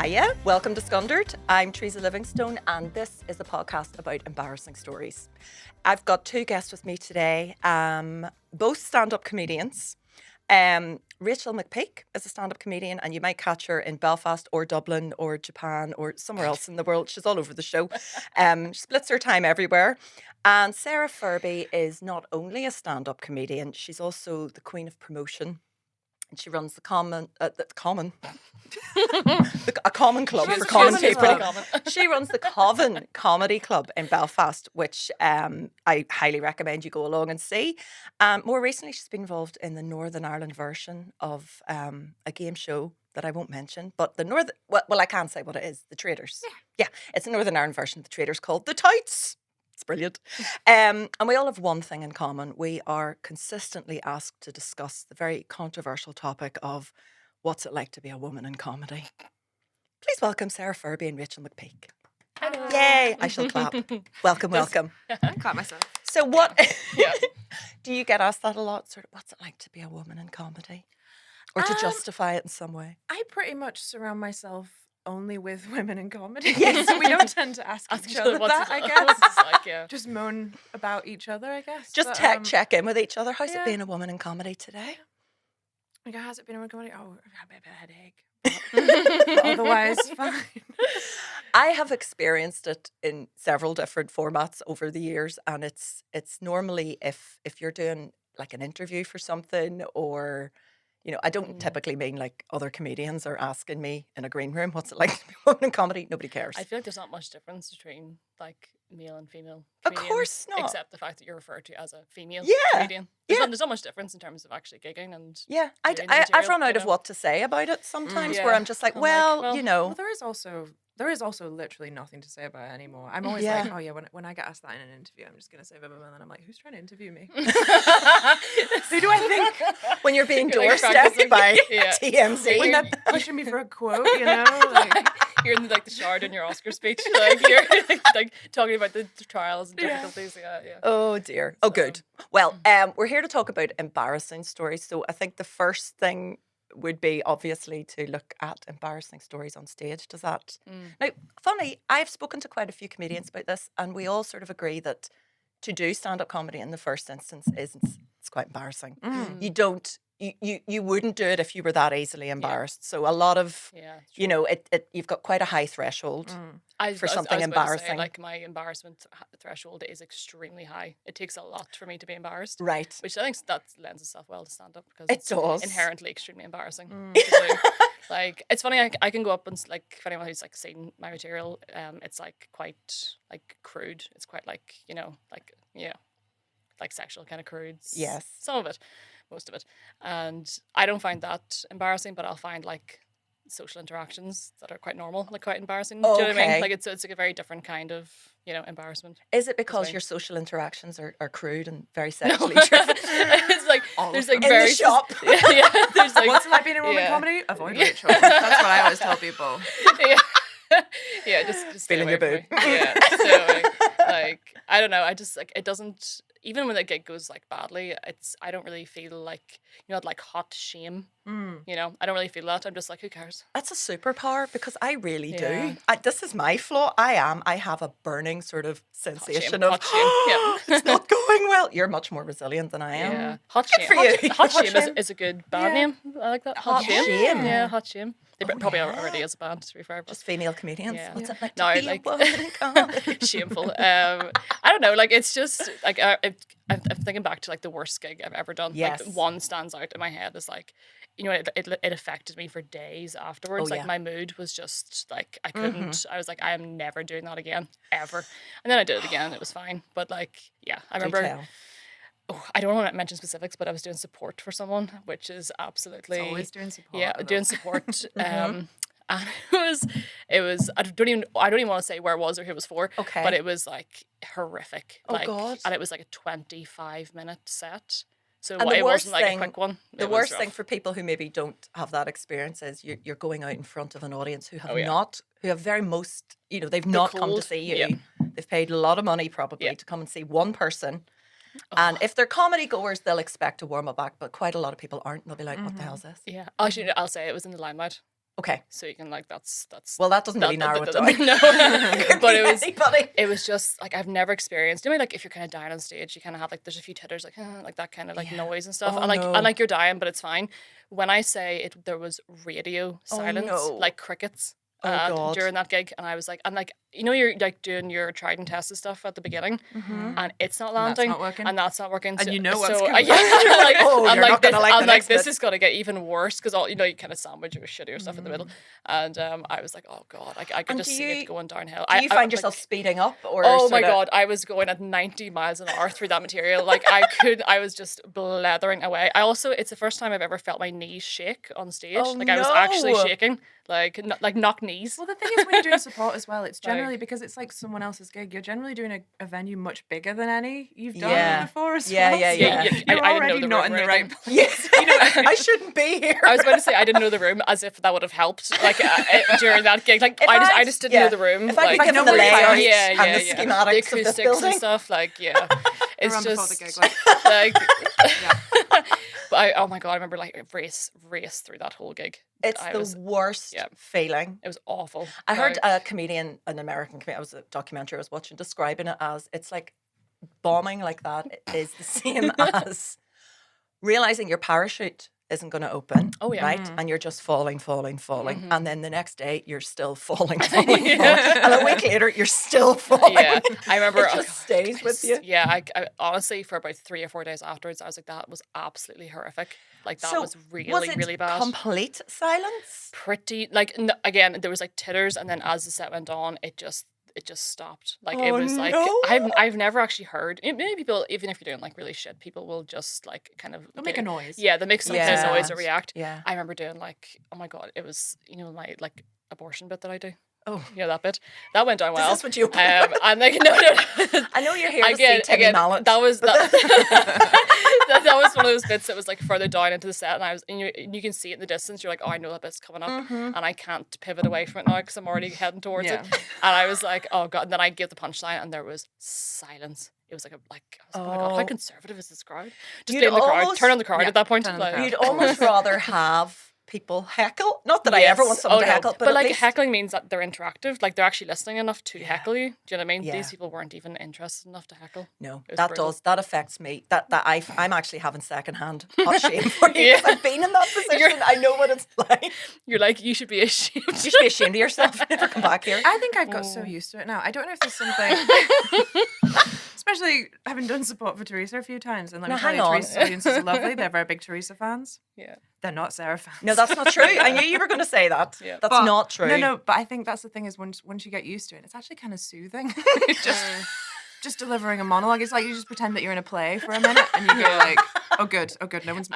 Hiya, welcome to Scundered. I'm Teresa Livingstone and this is a podcast about embarrassing stories. I've got two guests with me today, both stand-up comedians. Rachel McPeake is a stand-up comedian and you might catch her in Belfast or Dublin or Japan or somewhere else in the world. She's all over the show. She splits her time everywhere. And Sarah Firby is not only a stand-up comedian, she's also the queen of promotion. And she runs a common club for common people. She runs the Coven Comedy Club in Belfast, which I highly recommend you go along and see. More recently, she's been involved in the Northern Ireland version of a game show that I won't mention, but I can say what it is, The Traders. Yeah, it's a Northern Ireland version of The Traders called The Tights. It's brilliant. And we all have one thing in common. We are consistently asked to discuss the very controversial topic of what's it like to be a woman in comedy. Please welcome Sarah Firby and Rachel McPeake. Hello. Yay! I shall clap. Welcome. I caught myself. So what, do you get asked that a lot? Sort of, what's it like to be a woman in comedy? Or to justify it in some way? I pretty much surround myself only with women in comedy. Yes, so we don't tend to ask each other that, I guess. Just moan about each other, I guess. Just check in with each other. How's it being a woman in comedy today? Like, how's it been in comedy? Oh, I have a bit of a headache. But otherwise, fine. I have experienced it in several different formats over the years, and it's normally if you're doing like an interview for something, or I don't typically mean like other comedians are asking me in a green room, what's it like to be a woman in comedy? Nobody cares. I feel like there's not much difference between like male and female Of comedians. course not. Except the fact that you're referred to as a female Yeah. comedian. There's not much difference in terms of actually gigging and Yeah, doing the I've material, run out of what to say about it sometimes, Yeah. where I'm just like, I'm well, like, Well, there is also literally nothing to say about it anymore. I'm always Yeah. like, oh yeah, when I get asked that in an interview, I'm just going to say blah, blah, blah, and then I'm like, who's trying to interview me? Who do I think? when you're being You're like doorstepped practicing. by Yeah. TMZ. When you're pushing me for a quote, like, you're in like the shower doing your Oscar speech, like you're like talking about the trials and difficulties. Yeah. Oh dear. Oh, good. Well, we're here to talk about embarrassing stories. So I think the first thing would be obviously to look at embarrassing stories on stage. Does that? Now, funny, I've spoken to quite a few comedians about this, and we all sort of agree that to do stand-up comedy in the first instance it's quite embarrassing. You don't. You wouldn't do it if you were that easily embarrassed. So a lot of, you've got quite a high threshold for something I was about to embarrassing. say, like my embarrassment threshold is extremely high. It takes a lot for me to be embarrassed. Right. Which I think that lends itself well to stand up because It it's does. inherently extremely embarrassing. To do. Like it's funny, I can go up and like for anyone who's like seen my material, it's like quite like crude. It's quite like like sexual kind of crude. Yes. Some of it. Most of it, and I don't find that embarrassing, but I'll find like social interactions that are quite normal, like quite embarrassing. Do you know what I Okay. mean? Like it's like a very different kind of embarrassment. Is it because way. your social interactions are crude and very sexually driven? It's like there's like in very the shop. Yeah, there's like what's it like being in woman comedy? Avoid Rachel. That's what I always tell people. just stay Feeling away your from me. Yeah, stay away. Like I don't know. I just like it doesn't. Even when the gig goes like badly, I don't really feel like like hot shame. I don't really feel that. I'm just like, who cares? That's a superpower because I really Yeah. do. This is my flaw. I have a burning sort of sensation Hot of shame. it's not going well. You're much more resilient than I am. Yeah, hot Good shame. for you. Hot shame shame. is a good band name. I like that. Hot shame. Yeah, hot shame. They probably yeah. already is a band, to be fair. But Just female comedians. Yeah. What's it like No, to be like- a woman in comedy? shameful. I don't know. Like it's just like I'm thinking back to like the worst gig I've ever done. Yes. Like one stands out in my head is like, it affected me for days afterwards. Oh, like yeah. my mood was just like I couldn't. I was like, I am never doing that again, ever. And then I did it again. And it was fine. But like, yeah, I Do remember. tell. Oh, I don't want to mention specifics, but I was doing support for someone, which is absolutely Always doing support. yeah, I love doing it. support. And it was I don't even want to say where it was or who it was for. Okay. But it was like horrific. Oh, like, God. And it was like a 25-minute set. So And the it worst wasn't like thing- a quick one. The It was worst rough. thing for people who maybe don't have that experience is you're going out in front of an audience who have Oh, yeah. who have very most, they've not come to cold. see you. Yeah. They've paid a lot of money probably Yeah. to come and see one person. And if they're comedy goers, they'll expect a warm up act, but quite a lot of people aren't. They'll be like, what the hell's this? Yeah. Actually, I'll say it was in the Limelight. Okay. So you can like that's well, that doesn't really narrow it down. No, but it was just like I've never experienced. You know, like if you're kind of dying on stage, you kind of have like there's a few titters like that kind of like noise and stuff, and like you're dying, but it's fine. When I say there was radio silence, like crickets. During that gig, and I was like, you know, you're like doing your tried and tested stuff at the beginning, and it's not landing, and that's not working, and so, you know what's so, coming. This is gonna get even worse because all you know, you kind of sandwich your shittier stuff in the middle, and I was like, oh god, I could just see it going downhill. Do you find yourself speeding up, or oh my god, I was going at 90 miles an hour through that material, like I was just blethering away. It's the first time I've ever felt my knees shake on stage, I was actually shaking. Like knock knees. Well, the thing is, when you're doing support as well, it's generally because it's like someone else's gig. You're generally doing a venue much bigger than any you've done before as well. Yeah. You're already not in the right place. Yes, I shouldn't be here. I was about to say I didn't know the room, as if that would have helped. Like during that gig, like I just didn't know the room. If I could give them the layout and the schematics the acoustics of the building and stuff, it's just the gig, like. But oh my god, I remember like race through that whole gig. It's the worst feeling. It was awful. I heard a comedian, an American comedian, it was a documentary I was watching, describing it as it's like bombing like that is the same as realizing your parachute isn't going to open, right? And you're just falling. And then the next day, you're still falling. And a week later, you're still falling. Yeah, I remember. It just stays with you. Yeah, I honestly, for about 3 or 4 days afterwards, I was like, that was absolutely horrific. Like, that was really bad. Complete silence? Pretty, like, again, there was like titters, and then as the set went on, it just stopped. Like it was like I've never actually heard. Maybe people, even if you're doing like really shit, people will just like kind of make a noise. Yeah, they make some kind of noise or react. Yeah, I remember doing like, oh my god, it was my like abortion bit that I do. Oh, that bit that went down well. Is this what you? I'm like no. I know you're here to see Timmy Mallet. That was that was one of those bits that was like further down into the set, and you can see it in the distance. You're like, oh, I know that bit's coming up, and I can't pivot away from it now because I'm already heading towards it. And I was like, oh god. And then I gave the punchline, and there was silence. It was like oh my god, how conservative is this crowd? Just blame the crowd. Turn on the crowd at that point. You'd almost rather have people heckle. Not that I ever want someone to heckle, but like heckling means that they're interactive. Like they're actually listening enough to heckle you. Do you know what I mean? Yeah. These people weren't even interested enough to heckle. No, that affects me. I'm actually having secondhand hot shame for you. I've been in that position. I know what it's like. You're like, you should be ashamed. You should be ashamed of yourself. Never come back here. I think I've got so used to it now. I don't know if there's something. Especially having done support for Teresa a few times, and let me tell you, Teresa's audience is lovely. They're very big Teresa fans. Yeah, they're not Sarah fans. No, that's not true. I knew you were going to say that. Yeah. That's not true. No, but I think that's the thing is once you get used to it, it's actually kind of soothing. just delivering a monologue. It's like you just pretend that you're in a play for a minute, and you go like, oh good, no one's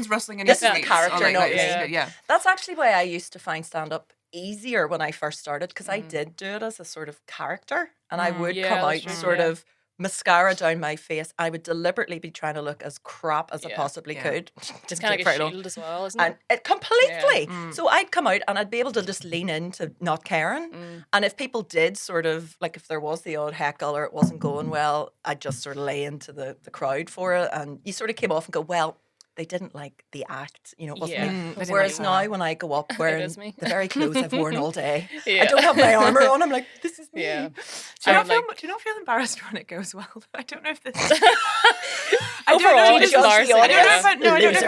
rustling any seats. This is the character, not me. Yeah. That's actually why I used to find stand up easier when I first started, because I did do it as a sort of character, and I would come out sort of mascara down my face. I would deliberately be trying to look as crap as I possibly could. Just kind of like a shield as well, isn't it? And it completely. Yeah. So I'd come out and I'd be able to just lean into not caring. And if people did sort of, like if there was the odd heckle or it wasn't going well, I'd just sort of lay into the crowd for it. And you sort of came off and go, well, they didn't like the act, it wasn't me. Whereas now when I go up wearing the very clothes I've worn all day, I don't have my armour on, I'm like, this is me. Yeah. Do you not feel embarrassed when it goes well? I don't know if this I don't know if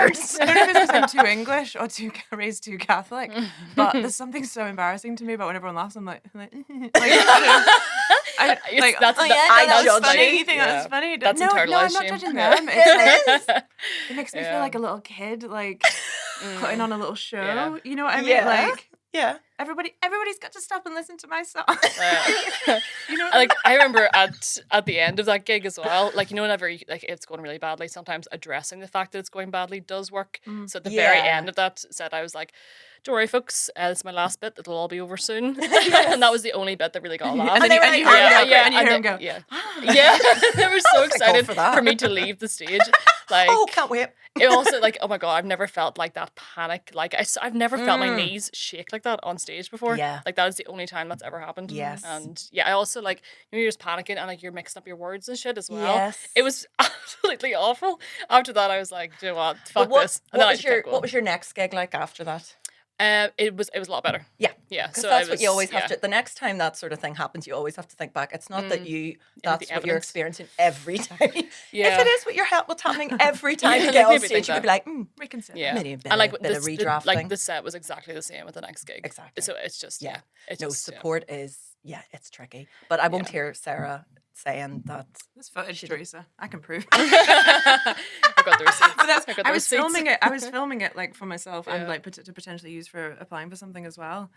it's because I'm too English or raised too Catholic, but there's something so embarrassing to me about when everyone laughs. I'm like that's funny. You think that's funny? That's no, I'm not shame. judging them. It makes me feel like a little kid, like putting on a little show. Yeah. You know what I mean? Like, yeah. Everybody's got to stop and listen to my song. Like I remember at the end of that gig as well, like whenever like it's going really badly, sometimes addressing the fact that it's going badly does work. So at the very end of that set, I was like, don't worry, folks, it's my last bit. It'll all be over soon. And that was the only bit that really got a laugh. And then you hear him go, yeah. They were so excited for me to leave the stage. Like, oh, can't wait. It also like, oh my god, I've never felt like that panic. Like I've never felt my knees shake like that on stage before. Yeah, like that is the only time that's ever happened. Yes, and I also like you're just panicking and like you're mixing up your words and shit as well. Yes, it was absolutely awful. After that, I was like, do you know what? Fuck this. And what was your next gig like after that? It was a lot better. Yeah. Yeah. Because So that's I what you was- always have yeah. to, the next time that sort of thing happens, you always have to think back. It's not that that's the what you're evidence. experiencing every time. Yeah. If it is what's happening every time Yeah, you get on maybe stage, think you could that. be like, Reconsider. Yeah. maybe a bit, And like bit of redrafting. like the set was exactly the same with the next gig. Exactly. So it's just Yeah. It's No, just, support is, it's tricky. But I won't hear Sarah saying that. This footage, Teresa, I can prove. I got the receipts. But that's, I got I the was receipts. filming it. I was filming it like for myself and Yeah. like to potentially use for applying for something as well.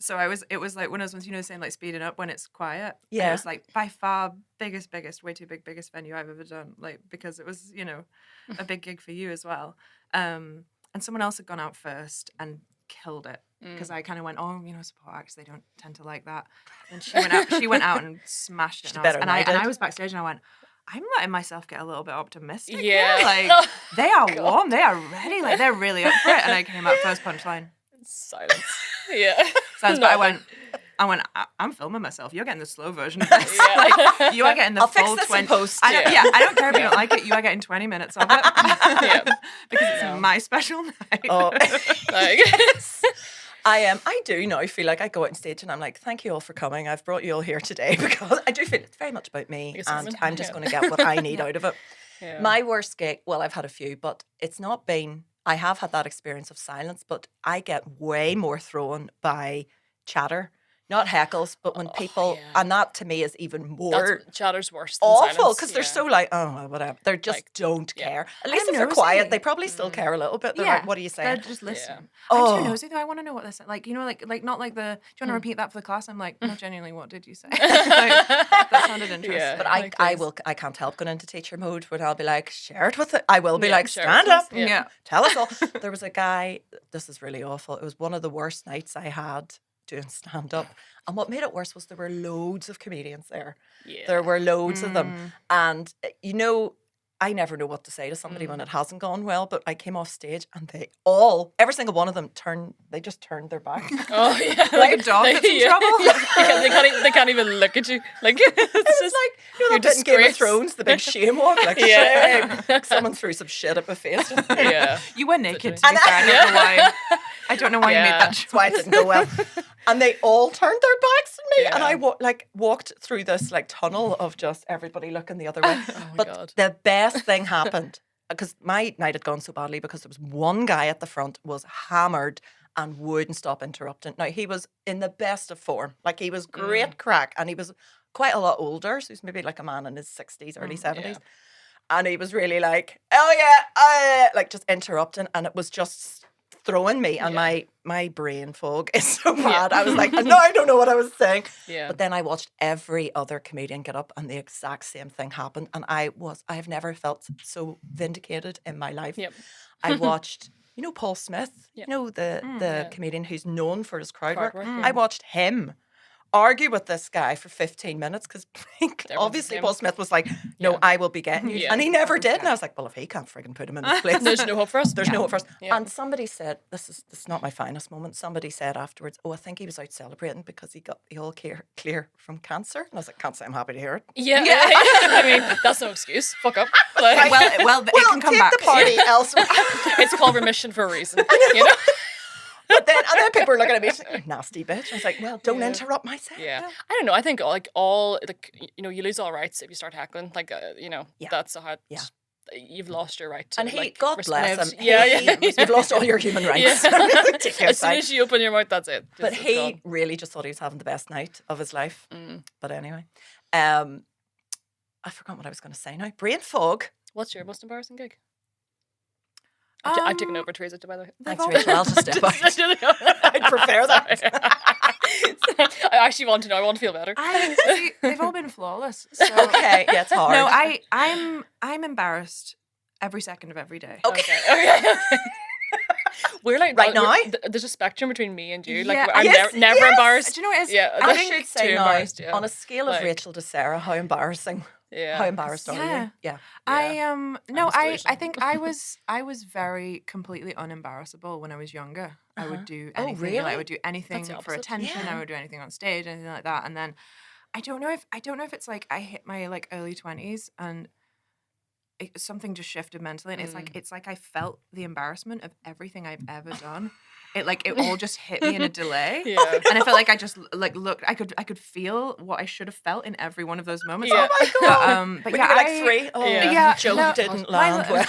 So it was like one of those ones, saying like speeding up when it's quiet. And Yeah. it was like by far biggest, way too big, biggest venue I've ever done. Like because it was, a big gig for you as well. And someone else had gone out first and killed it. Because I kind of went, support acts, they don't tend to like that. And she went out and smashed it. She's And better than I did. I was backstage and I went, I'm letting myself get a little bit optimistic. Yeah. Here. Like they are warm, they are ready, like they're really up for it. And I came out first punchline. Silence. Yeah. But I went, I'm filming myself. You're getting the slow version of this. Yeah. Like, you are getting the I'll full fix this 20. in post. I don't care if you don't like it. You are getting 20 minutes of it. Yeah. Because it's my special night. Oh. Like, I do now feel like I go out on stage and I'm like, thank you all for coming. I've brought you all here today because I do feel it's very much about me Yes, and it's- I'm just yeah. going to get what I need out of it. yeah. My worst gig, well, I've had a few, but it's not been, I have had that experience of silence, but I get way more thrown by chatter. Not heckles, but when people, yeah. and that to me is even more Chatter's worse than awful silence. because they're Yeah. so like, oh, well, whatever. They just Like, don't yeah. care. At least I'm if they're nosy. quiet, they probably still care a little bit. They're like, what are you They're saying? just listening. Oh. I'm too nosy though. I want to know what they said. Like, like not like the, do you want to repeat that for the class? I'm like, no, genuinely, what did you say? Like, that sounded interesting. Yeah. But Like I can't help going into teacher mode where I'll be like, share it with it. I will be Yeah, like, share it stand with us. up. Yeah. Tell us all. There was a guy, this is really awful. It was one of the worst nights I had doing stand up. And what made it worse was there were loads of comedians there. Yeah. There were loads of them. And, I never know what to say to somebody when it hasn't gone well, but I came off stage and every single one of them they just turned their back. Oh yeah, Like a dog that's in trouble. Yeah. They can't even look at you. Like it's It's just like, you're that bit in Game of disgrace. Thrones, the big shame walk. Like, Yeah. shame. Like someone threw some shit at my face. yeah. You were naked, to Literally. be fair. I don't know why. I don't know why you made Yeah. that That's why it didn't go well. And they all turned their backs on me. And Yeah. I walked through this like tunnel of just everybody looking the other way. Oh my But God. the best thing happened because my night had gone so badly because there was one guy at the front was hammered and wouldn't stop interrupting. Now he was in the best of form. Like he was great crack and he was quite a lot older. So he was maybe like a man in his 60s, early 70s. yeah. And he was really like, oh yeah, like just interrupting. And it was just throwing me. And my brain fog is so bad. I was like, no, I don't know what I was saying. Yeah. But then I watched every other comedian get up and the exact same thing happened. And I have never felt so vindicated in my life. Yep. I watched, Paul Smith, Yep. the comedian who's known for his crowd work. Crowd work, I watched him argue with this guy for 15 minutes because obviously him. Paul Smith was like, no, Yeah. I will be getting you. Yeah. And he never did. And I was like, well, if he can't frigging put him in his place, There's no hope for us. there's no hope for us. Yeah. And somebody said, this is not my finest moment. Somebody said afterwards, oh, I think he was out celebrating because he got the all clear from cancer. And I was like, can't say I'm happy to hear it. Yeah. I mean, that's no excuse. Fuck up. Like, Well, it can come take back. the party elsewhere. it's called remission for a reason. You know? And then people were looking at me, like, you nasty bitch. I was like, well, don't interrupt my set. Yeah. I don't know. I think you lose all rights if you start heckling. Like, that's how you've lost your right to. And like, God bless him. respect. Yeah. You've lost all your human rights. Yeah. Take you As soon outside. as you open your mouth, that's it. But It's he gone. really just thought he was having the best night of his life. But anyway, I forgot what I was going to say now. Brain fog. What's your most embarrassing gig? I've taken over Teresa, by the way. Thanks, Rachel. I'll just step out. I'd I'd prefer that. I actually want to know. I want to feel better. See, they've all been flawless. So. Okay, yeah, it's hard. No, I'm embarrassed every second of every day. Okay. We're like Right now? There's a spectrum between me and you. Like Yeah. I'm Yes, never yes. embarrassed. Do you know what it is? Yeah, I think should say too now, embarrassed, yeah. on a scale of Like- Rachel to Sarah, how embarrassing? Yeah. How embarrassed are Yeah. you? Yeah. I think I was very completely unembarrassable when I was younger. I would do Oh, anything. really? Like, I would do anything the for opposite. attention. Yeah. I would do anything on stage, anything like that. And then I don't know if it's like I hit my like early 20s and something just shifted mentally, and it's like I felt the embarrassment of everything I've ever done. It all just hit me in a delay. Yeah. And I felt like I just looked. I could feel what I should have felt in every one of those moments. Yeah. Oh my God. But When yeah, you were like 3. Oh, Yeah. joke didn't land well.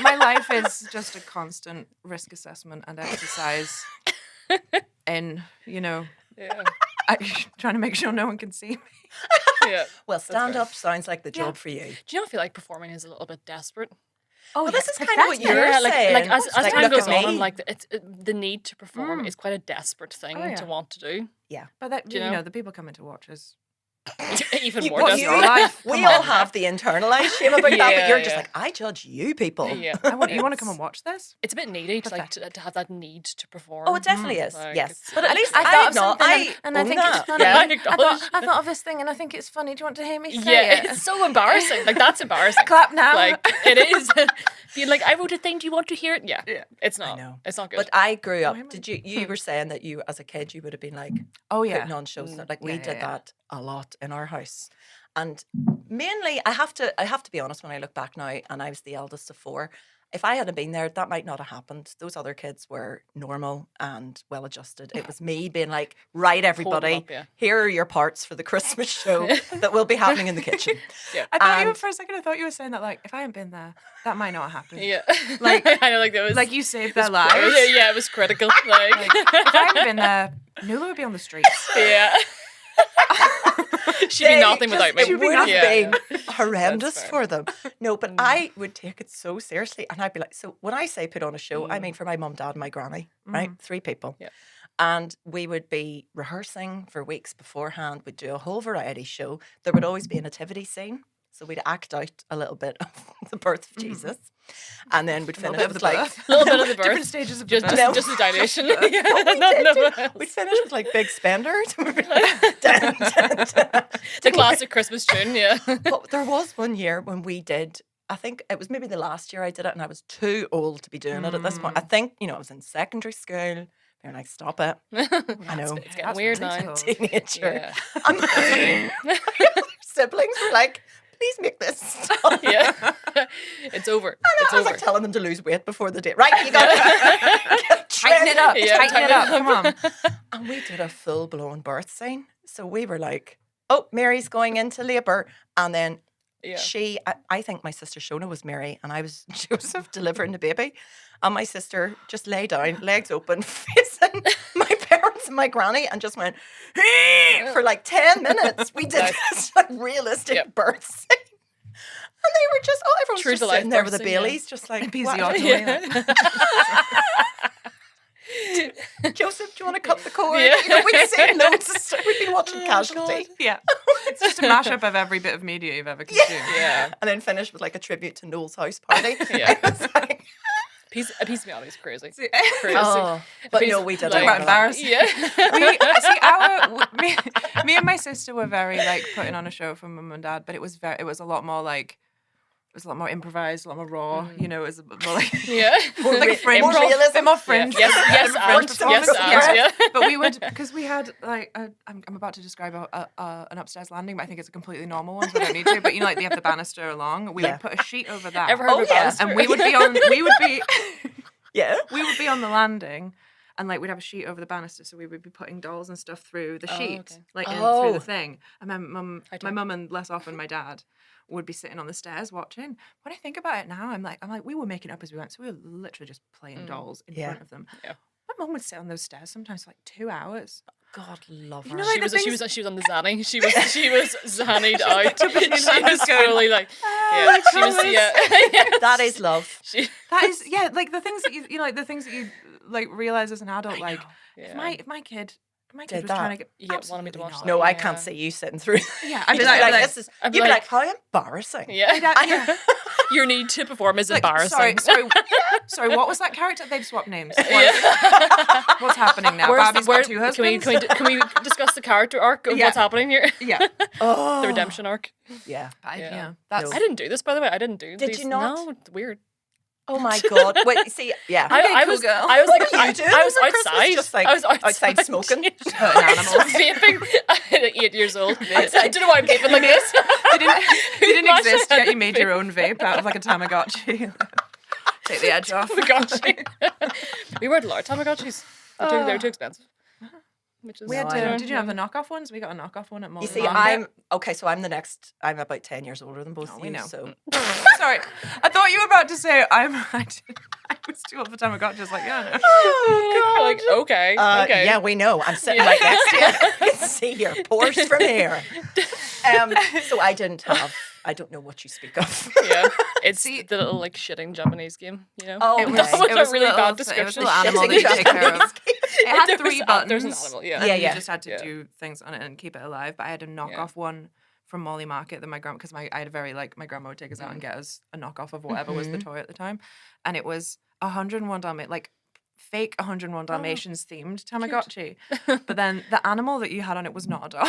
my life is just a constant risk assessment and exercise in Yeah. trying to make sure no one can see me. Yeah. Well, stand fair. up sounds like the job for you. Do you not feel like performing is a little bit desperate? Oh, Well, this is kind of what you're like saying. as Like, time look goes at on, me. like the need to perform is quite a desperate thing yeah. to want to do. Yeah. But that, Do you know? the people coming to watch us. Even more what's desperate. your life? We Come all on. have the internalized shame about that, but Yeah, you're just yeah. like, I judge you people. Yeah. You want to come and watch this? It's a bit needy to have that need to perform. Oh, it definitely is. Like, Yes. it's- But at least I I thought of acknowledge. something and I own think that. it's funny. Yeah, I acknowledge. I thought of this thing and I think it's funny. Do you want to hear me say Yeah, it? it's so embarrassing. Like that's embarrassing. Clap now. Like it is. Being like, I wrote a thing. Do you want to hear it? Yeah. It's not. know. It's not good. But I grew up. am I- Did you were saying that you, as a kid, you would have been like Oh yeah. putting on shows. Like we Yeah, did yeah. that a lot in our house, and mainly I have to be honest. When I look back now, and I was the eldest of 4. If I hadn't been there, that might not have happened. Those other kids were normal and well adjusted. It was me being like, right, everybody, up, yeah. here are your parts for the Christmas show that will be happening in the kitchen. Yeah. I thought you were, And- for a second. I thought you were saying that like if I hadn't been there, that might not have happened. yeah. Like- I know, like there was Like you saved their it was- lives. Yeah, it was critical. Like, If I hadn't been there, Nuala would be on the streets. yeah. She'd be nothing without me. It would have Yeah, been yeah. horrendous That's fair. for them. No, but I would take it so seriously. And I'd be like, so when I say put on a show, I mean for my mum, dad, and my granny, right? 3 people. Yeah. And we would be rehearsing for weeks beforehand. We'd do a whole variety show. There would always be a nativity scene. So we'd act out a little bit of the birth of Jesus. And then we'd finish bit of with the like birth. A little bit of the birth. Different stages of Just, the birth. just, just the dilation. Yeah, we not- did no do- one else. we'd finish with like big spenders. We'd be like, dun, dun, dun. The classic Christmas tune, yeah. But there was one year when we did, I think it was maybe the last year I did it, and I was too old to be doing it at this point. I think, I was in secondary school. They were like, stop it. I know. It's getting That's weird way too now. old. Teenager. Yeah. And siblings were like, please make this stop. Yeah. It's over. It's I was over. like telling them to lose weight before the date. Right, you got to Tighten it up. Yeah, Tighten it up. Come on. And we did a full-blown birth scene. So we were like, oh, Mary's going into labour. And then Yeah. I think my sister Shona was Mary and I was Joseph delivering the baby. And my sister just lay down, legs open, facing my parents and my granny, and just went for like 10 minutes. We did this like realistic birth scene. And they were just, everyone's True just to life sitting there with birth the scene, yeah. Baileys, just like, Episiotomy. Joseph, do you want to cut the cord? Yeah. We'd seen loads of stuff. We'd been watching Casualty. Yeah. It's just a mashup of every bit of media you've ever consumed. Yeah. And then finished with like a tribute to Noel's house party. Yeah. It was like, A piece of me always crazy. Crazy. oh, but Piece- no, we did like- all of that. Embarrassing. Yeah. Me and my sister were very like putting on a show for mum and dad, but it was a lot more like it was a lot more improvised, a lot more raw. It was a bit more like Yeah. like a fringe, more realism. bit more fringe. Yes, yes, Fringe and performance. yes, and yeah. But we would because we had like I'm about to describe an upstairs landing, but I think it's a completely normal one, so I don't need to. But like they have the banister along. We would put a sheet over that. Ever heard of a yeah. banister? And we would be Yeah. we would be on the landing and like we'd have a sheet over the banister, so we would be putting dolls and stuff through the sheet, okay. like in, Oh. through the thing. And I my mum and less often my dad would be sitting on the stairs watching. When I think about it now, I'm like we were making it up as we went, so we were literally just playing dolls in front of them. Yeah. My mum would sit on those stairs sometimes for like 2 hours. God, love her. You know, like, She was, the she was things- she was on the zanny. She was zannied out. between She the was going, fully like she was colours. That is love. She, That is like the things that you like the things that you like realize as an adult. Like if my kid Did was that. tray to get wanted me to absolutely watch not. that. No, I Yeah. can't see you sitting through. Yeah, I'd I'd be like, like, this is. I'd You'd be be like- like, how embarrassing. yeah. Your need to perform is like, embarrassing. Sorry, what was that character? They've swapped names. Yeah. What's happening now? Where's Barbie's the- where- got 2 husbands. can we discuss the character arc of Yeah. what's happening here? Yeah, Oh, The redemption arc. Yeah. yeah. Yeah. That's I didn't do this, by the way. I didn't do Did these. you not? No, it's weird. Oh my god! Wait, see, yeah. I cool was girl. I was like What are you doing I was over Christmas? outside. Just like I was outside smoking? Hurting animals. Vaping at 8 years old. I don't know why I'm vaping like this. They didn't Imagine exist yet. You that made your own vape out of like a Tamagotchi. Take the edge off. Tamagotchi. We weren't allowed Tamagotchis. They were too expensive. Which is We had No, to, I- did you have the knockoff ones? We got a knockoff one at Mall. You see, I'm okay. So I'm the next. I'm about 10 years older than both of we you. know. So Sorry. I thought you were about to say I was too old for Tamagotchis. Like, yeah, no. oh, like okay. Okay. Yeah, we know. I'm sitting right next to you. I can see your pores from here. So I didn't have. I don't know what you speak of. Yeah. It's the little like shitting Japanese game, you know? Oh, It was, That was it was a really little, bad It was description. a little animal that Shitting you take care of. It had There 3 was buttons. there's an animal, yeah. And Yeah, you yeah. just had to do things on it and keep it alive. But I had a knockoff one from Molly Market that my grandma, because I had a very like my grandma would take us out and get us a knockoff of whatever was the toy at the time, and it was 101 Dalmatians, like fake 101 Dalmatians themed Tamagotchi. But then the animal that you had on it was not a dog.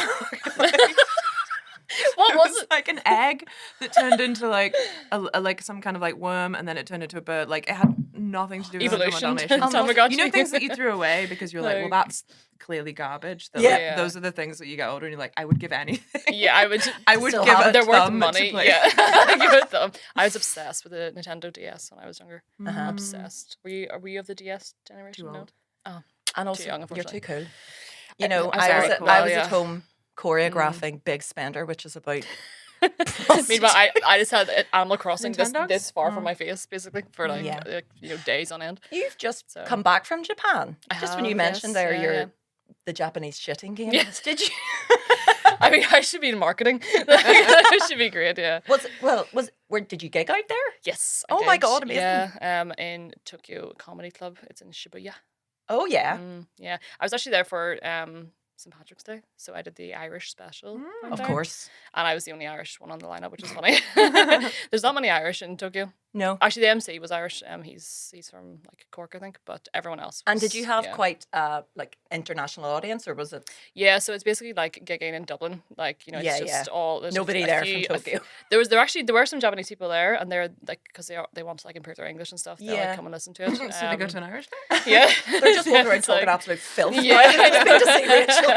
What was it? Like an egg that turned into like a like some kind of like worm, and then it turned into a bird. Like it had nothing to do with Evolution to Dalmatians. Tamagotchi. You know things that you threw away because you're like, well, Like- that's clearly garbage. That, Yeah. like, Yeah. those are the things that you get older and you're like, I would give anything. Yeah, I would I would Still give have a they're worth thumb money. to play. Yeah. I'd give it a thumb. I was obsessed with the Nintendo DS when I was younger. Uh-huh. Obsessed. Are we of the DS generation? Too No? old. Oh. And also, young, you're unfortunately. too cool. You know, I'm I very was at, cool, I was yeah. at home choreographing Big Spender, which is about. Meanwhile, I just had Animal Crossing Nintendogs? this far from my face, basically, for like, Yeah. days on end. You've just So- come back from Japan. I Just when you have, mentioned yes, there yeah, your yeah. the Japanese shitting game. Yes. Did you? I mean, I should be in marketing. That should be great, yeah. Where did you gig out there? Yes. Oh my God, amazing. Yeah, in Tokyo Comedy Club. It's in Shibuya. Oh yeah, Yeah. I was actually there for St. Patrick's Day, so I did the Irish special. out of there. course. And I was the only Irish one on the lineup, which is funny. There's not many Irish in Tokyo. No. Actually, the MC was Irish. He's from like Cork, I think, but everyone else. And was- did you have yeah. quite like international audience, or was it Yeah, so it's basically like gigging in Dublin, like it's Yeah, just yeah. all there's nobody a there few- from a few- Tokyo? There were some Japanese people there, and they're like because they want to like improve their English and stuff. They Yeah. like come and listen to it. So they go to an Irish fair? Yeah, They're just walking around It's talking like- absolute filth. Yeah. Right? It's been to see Rachel.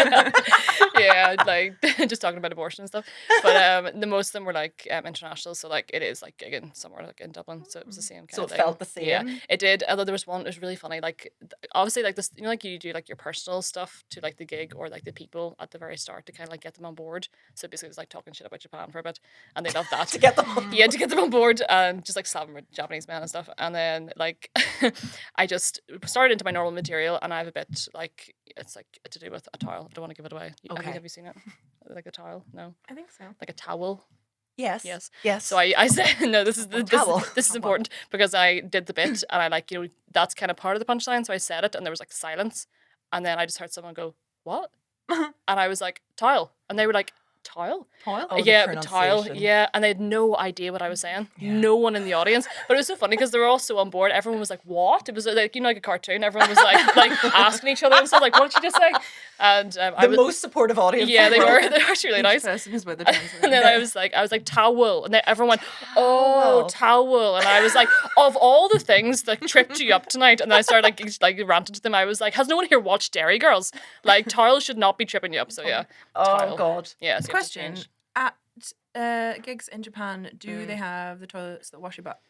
yeah, like just talking about abortion and stuff. But the most of them were like international, so like it is like gigging somewhere like in Dublin, so it was the same kind So of it thing. felt the same. Yeah, it did. Although there was one, it was really funny. Like obviously, like this, like you do like your personal stuff to like the gig or like the people at the very start to kind of like get them on board. So basically, it was like talking shit about Japan for a bit, and they loved that To get them on Yeah, to get them on board and just like slapping with Japanese men and stuff. And then like I just started into my normal material, and I have a bit like it's like to do with a towel. I don't want to give it away. Okay. Have you seen it? Like a towel? No, I think so. like a towel. Yes. Yes. Yes. So I said no. This is towel. this is important because I did the bit and I like that's kind of part of the punchline. So I said it and there was like silence, and then I just heard someone go what, and I was like tile, and they were like tile. Tile? Oh, the Yeah, but tile. pronunciation. Yeah, and they had no idea what I was saying. No one in the audience. But it was so funny because they were all so on board. Everyone was like, "What?" It was like like a cartoon. Everyone was like asking each other and stuff. Like, "What did you just say?" And I the was, most supportive audience. yeah, in the they world. were. They were actually really nice. Person is with the translator. And then I was like towel, and then everyone went, "Oh, Towel. towel," and I was like, "Of all the things that tripped you up tonight," and then I started like ranting to them. I was like, "Has no one here watched Dairy Girls? Like, towel should not be tripping you up." So yeah, Oh towel. God. Yeah. So Question: change. at gigs in Japan, do they have the toilets that wash your butt?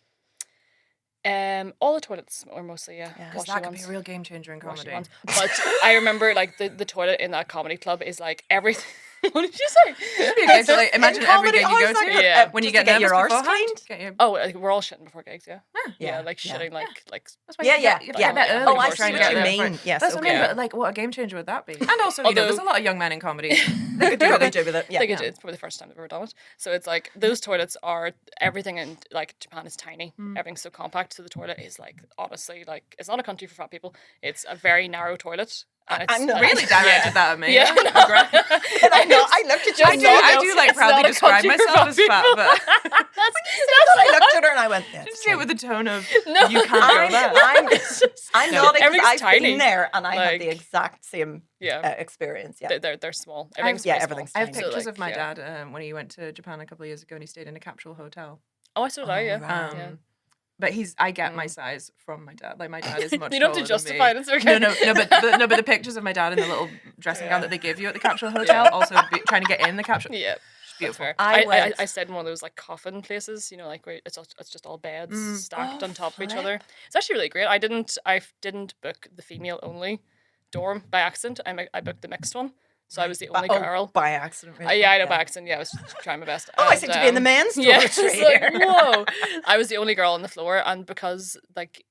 All the toilets are mostly Yeah. Because washy that could ones. be a real game changer in Washy comedy. ones. But I remember like the toilet in that comedy club is like everything. What did you say? It'd be a gig to, like, imagine every comedy, gig you how go is that to. good? Yeah. When you Just get to get your nervous arse beforehand, cleaned? get your Oh, like, we're all shitting before gigs, yeah. Yeah. Like yeah. shitting like That's why Yeah, you yeah, get, yeah. Get that Yeah. early Oh, I to try see and what get you there mean. front. Yes, That's what I okay. mean. But like, what a game changer would that be? And also, Although- there's a lot of young men in comedy. They could probably do with it. I Yeah. think it's probably the first time they've ever done it. So it's like those toilets are everything in like Japan is tiny. Everything's so compact. So the toilet is like honestly like it's not a country for fat people. It's a very narrow toilet. And it's I'm not- Really directed that at me. Yeah, Yeah. But I know. I looked at you. I and do. nodded. I do like It's proudly not a describe country for myself as fat, people. but I looked at her and I went, just "That's say it true." with the tone of No. you can't go there. I'm No, not. everything's I've tiny. been there, and I had the Like- exact same yeah. experience. Yeah. They're small. Everything's yeah, very everything's small. I have tiny. So, pictures like, of my yeah. dad when he went to Japan a couple of years ago and he stayed in a capsule hotel. Oh, I saw that. Yeah. right. Yeah. But I get my size from my dad. Like my dad is much You don't have to taller than me. justify it. It's okay. No, but the pictures of my dad in the little dressing gown that they give you at the capsule hotel, also trying to get in the capsule. Yeah. It's beautiful. I stayed in one of those like coffin places, you know, like where it's just all beds stacked on top of each other. It's actually really great. I didn't book the female only dorm by accident. I booked the mixed one. So I was the only girl. By accident, really? Yeah, I know, by accident. Yeah, I was trying my best. I seem to be in the men's dormitory here. Whoa. I was the only girl on the floor, and because, like,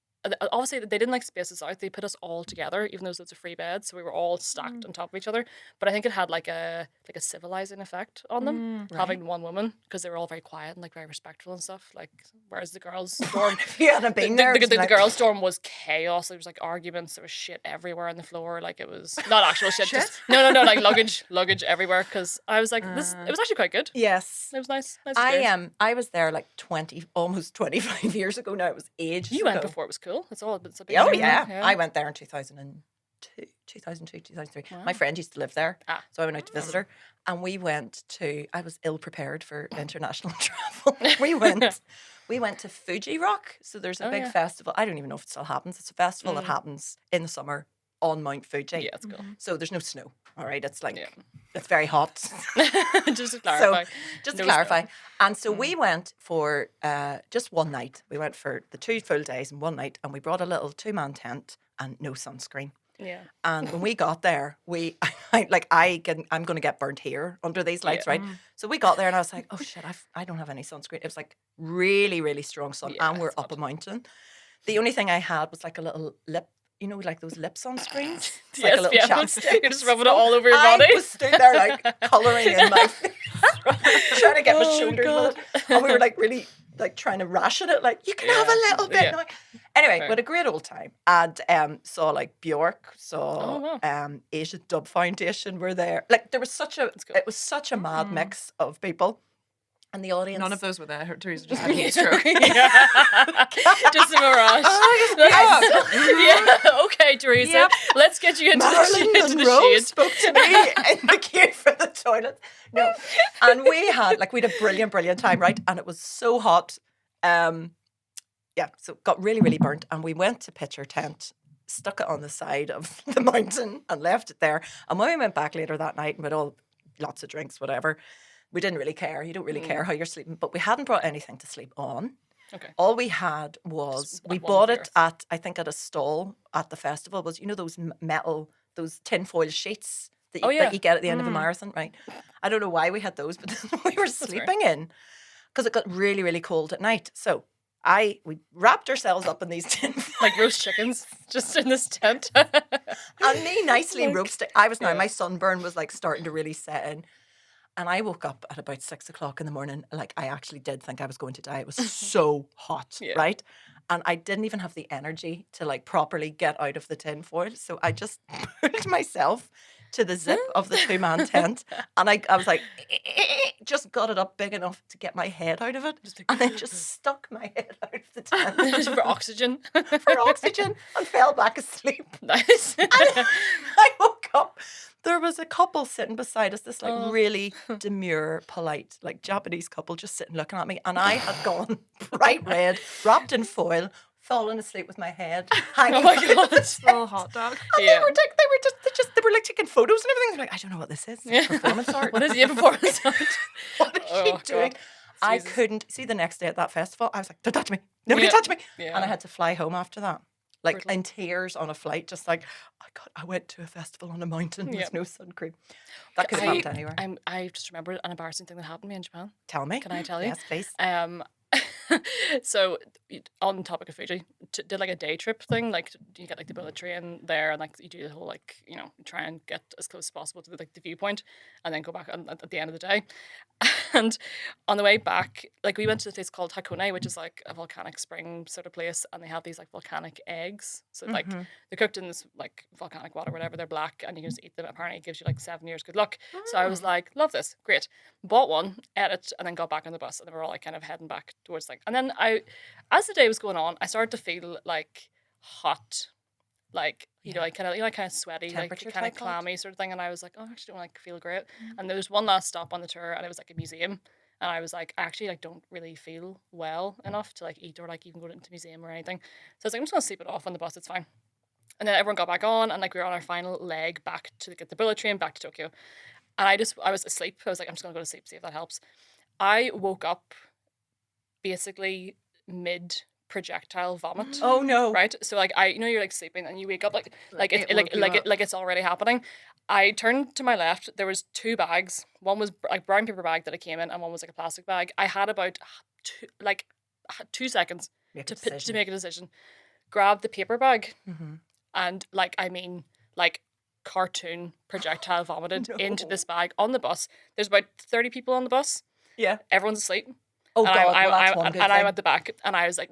obviously they didn't like space us out, they put us all together, even though there was a free bed, so we were all stacked on top of each other. But I think it had like a civilizing effect on them, having one woman, because they were all very quiet and like very respectful and stuff. Like, whereas the girls' dorm, you hadn't been there, the girls' dorm was chaos. There was like arguments, there was shit everywhere on the floor. Like, it was not actual shit. Just, no, like luggage everywhere. Because I was like, it was actually quite good. Yes, it was nice. I was there like almost 25 years ago now. It was ages You ago. went before it was cool. It's a big Oh thing, yeah. I went there in 2002, 2002, 2003. Wow. My friend used to live there, so I went out to visit her, and I was ill prepared for international travel. We went to Fuji Rock. So there's a big festival. I don't even know if it still happens. It's a festival that happens in the summer on Mount Fuji. Yeah, it's cool. So there's no snow. All right, it's like it's very hot. Just to clarify. Snow. And so we went for just one night. We went for the 2 full days and one night, and we brought a little 2-man tent and no sunscreen. Yeah. And when we got there, I'm going to get burnt here under these lights, right? So we got there, and I was like, oh shit, I don't have any sunscreen. It was like really, really strong sun, and we're up a mountain. The only thing I had was like a little lip. You know, like those lip sunscreens? It's like a little chapstick. You're just rubbing it all over your body. I was stood there like colouring in my face, trying to get my shoulders with it. And we were like really like trying to ration it. Like, you can have a little bit. Yeah. Anyway, we had a great old time. And saw like Bjork, Asia Dub Foundation were there. Like, there was it was such a mad mix of people. And the audience. None of those were there. Teresa just had a heat stroke. Just a mirage. Okay, Teresa. Yep. Let's get you into the shade. Spoke to me in the queue for the toilet. No. And we had a brilliant time, right? And it was so hot. So it got really, really burnt. And we went to pitch our tent, stuck it on the side of the mountain and left it there. And when we went back later that night and with lots of drinks, whatever, we didn't really care. You don't really care how you're sleeping. But we hadn't brought anything to sleep on. Okay. All we had was, we bought it at a stall at the festival, was, you know, those those tinfoil sheets that you get at the end of a marathon, right? I don't know why we had those, but we were sleeping in because it got really, really cold at night. So we wrapped ourselves up in these tinfoil. Like roast chickens, just in this tent. And me nicely roasted. My sunburn was like starting to really set in. And I woke up at about 6 o'clock in the morning. Like, I actually did think I was going to die. It was so hot, right? And I didn't even have the energy to like properly get out of the tinfoil. So I just pulled myself to the zip of the 2-man tent. And I was like, just got it up big enough to get my head out of it. And then just stuck my head out of the tent. For oxygen. And fell back asleep. Nice. And I woke up. There was a couple sitting beside us, this like really demure, polite, like Japanese couple just sitting looking at me. And I had gone bright red, wrapped in foil, fallen asleep with my head hanging. Oh my God. Little hot dog. And they were like taking photos and everything. They're like, I don't know what this is. It's performance art. What is the performance art? What is she doing? I couldn't see the next day at that festival. I was like, don't touch me. Nobody touch me. Yeah. And I had to fly home after that. Like in tears on a flight, just like, I went to a festival on a mountain with no sun cream. That could have happened anywhere. I just remembered an embarrassing thing that happened to me in Japan. Tell me. Can I tell you? Yes, please. So on the topic of Fuji, did like a day trip thing. Like, you get like the bullet train there, and like you do the whole like, you know, try and get as close as possible to the viewpoint, and then go back at the end of the day. And on the way back, like, we went to this place called Hakone, which is like a volcanic spring sort of place, and they have these like volcanic eggs. So like they're cooked in this like volcanic water, whatever. They're black, and you can just eat them. Apparently, it gives you like 7 years good luck. So I was like, love this, great. Bought one, ate it, and then got back on the bus, and then we're all like kind of heading back towards like. And then as the day was going on, I started to feel like hot, like you know, like kind of sweaty, like kind of clammy sort of thing. And I was like, oh, I actually don't like feel great. And there was one last stop on the tour, and it was like a museum, and I was like, I actually like don't really feel well enough to like eat or like even go to the museum or anything. So I was like, I'm just gonna sleep it off on the bus. It's fine. And then everyone got back on, and like we were on our final leg back to get the bullet train back to Tokyo. And I was asleep. I was like, I'm just gonna go to sleep, see if that helps. I woke up basically mid projectile vomit. Oh no. Right? So like you're like sleeping and you wake up like it's already happening. I turned to my left. There was 2 bags. One was like brown paper bag that I came in, and one was like a plastic bag. I had about 2 seconds to make a decision. Grab the paper bag, and like cartoon projectile vomited into this bag on the bus. There's about 30 people on the bus. Yeah. Everyone's asleep. Oh God, that's one good thing. I'm at the back, and I was like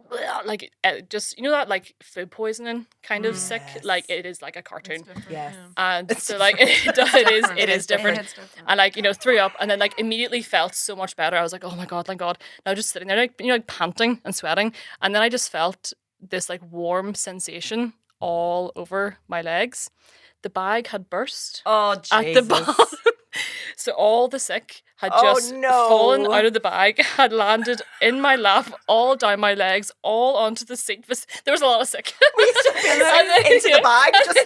just that like food poisoning kind of sick, like it is like a cartoon. Yes. And so like it is different. And like threw up, and then like immediately felt so much better. I was like, oh my God, thank God. And I was just sitting there like panting and sweating, and then I just felt this like warm sensation all over my legs. The bag had burst. Oh Jesus. At the bottom. So all the sick had just fallen out of the bag, had landed in my lap, all down my legs, all onto the seat. There was a lot of sick. Into the bag? Just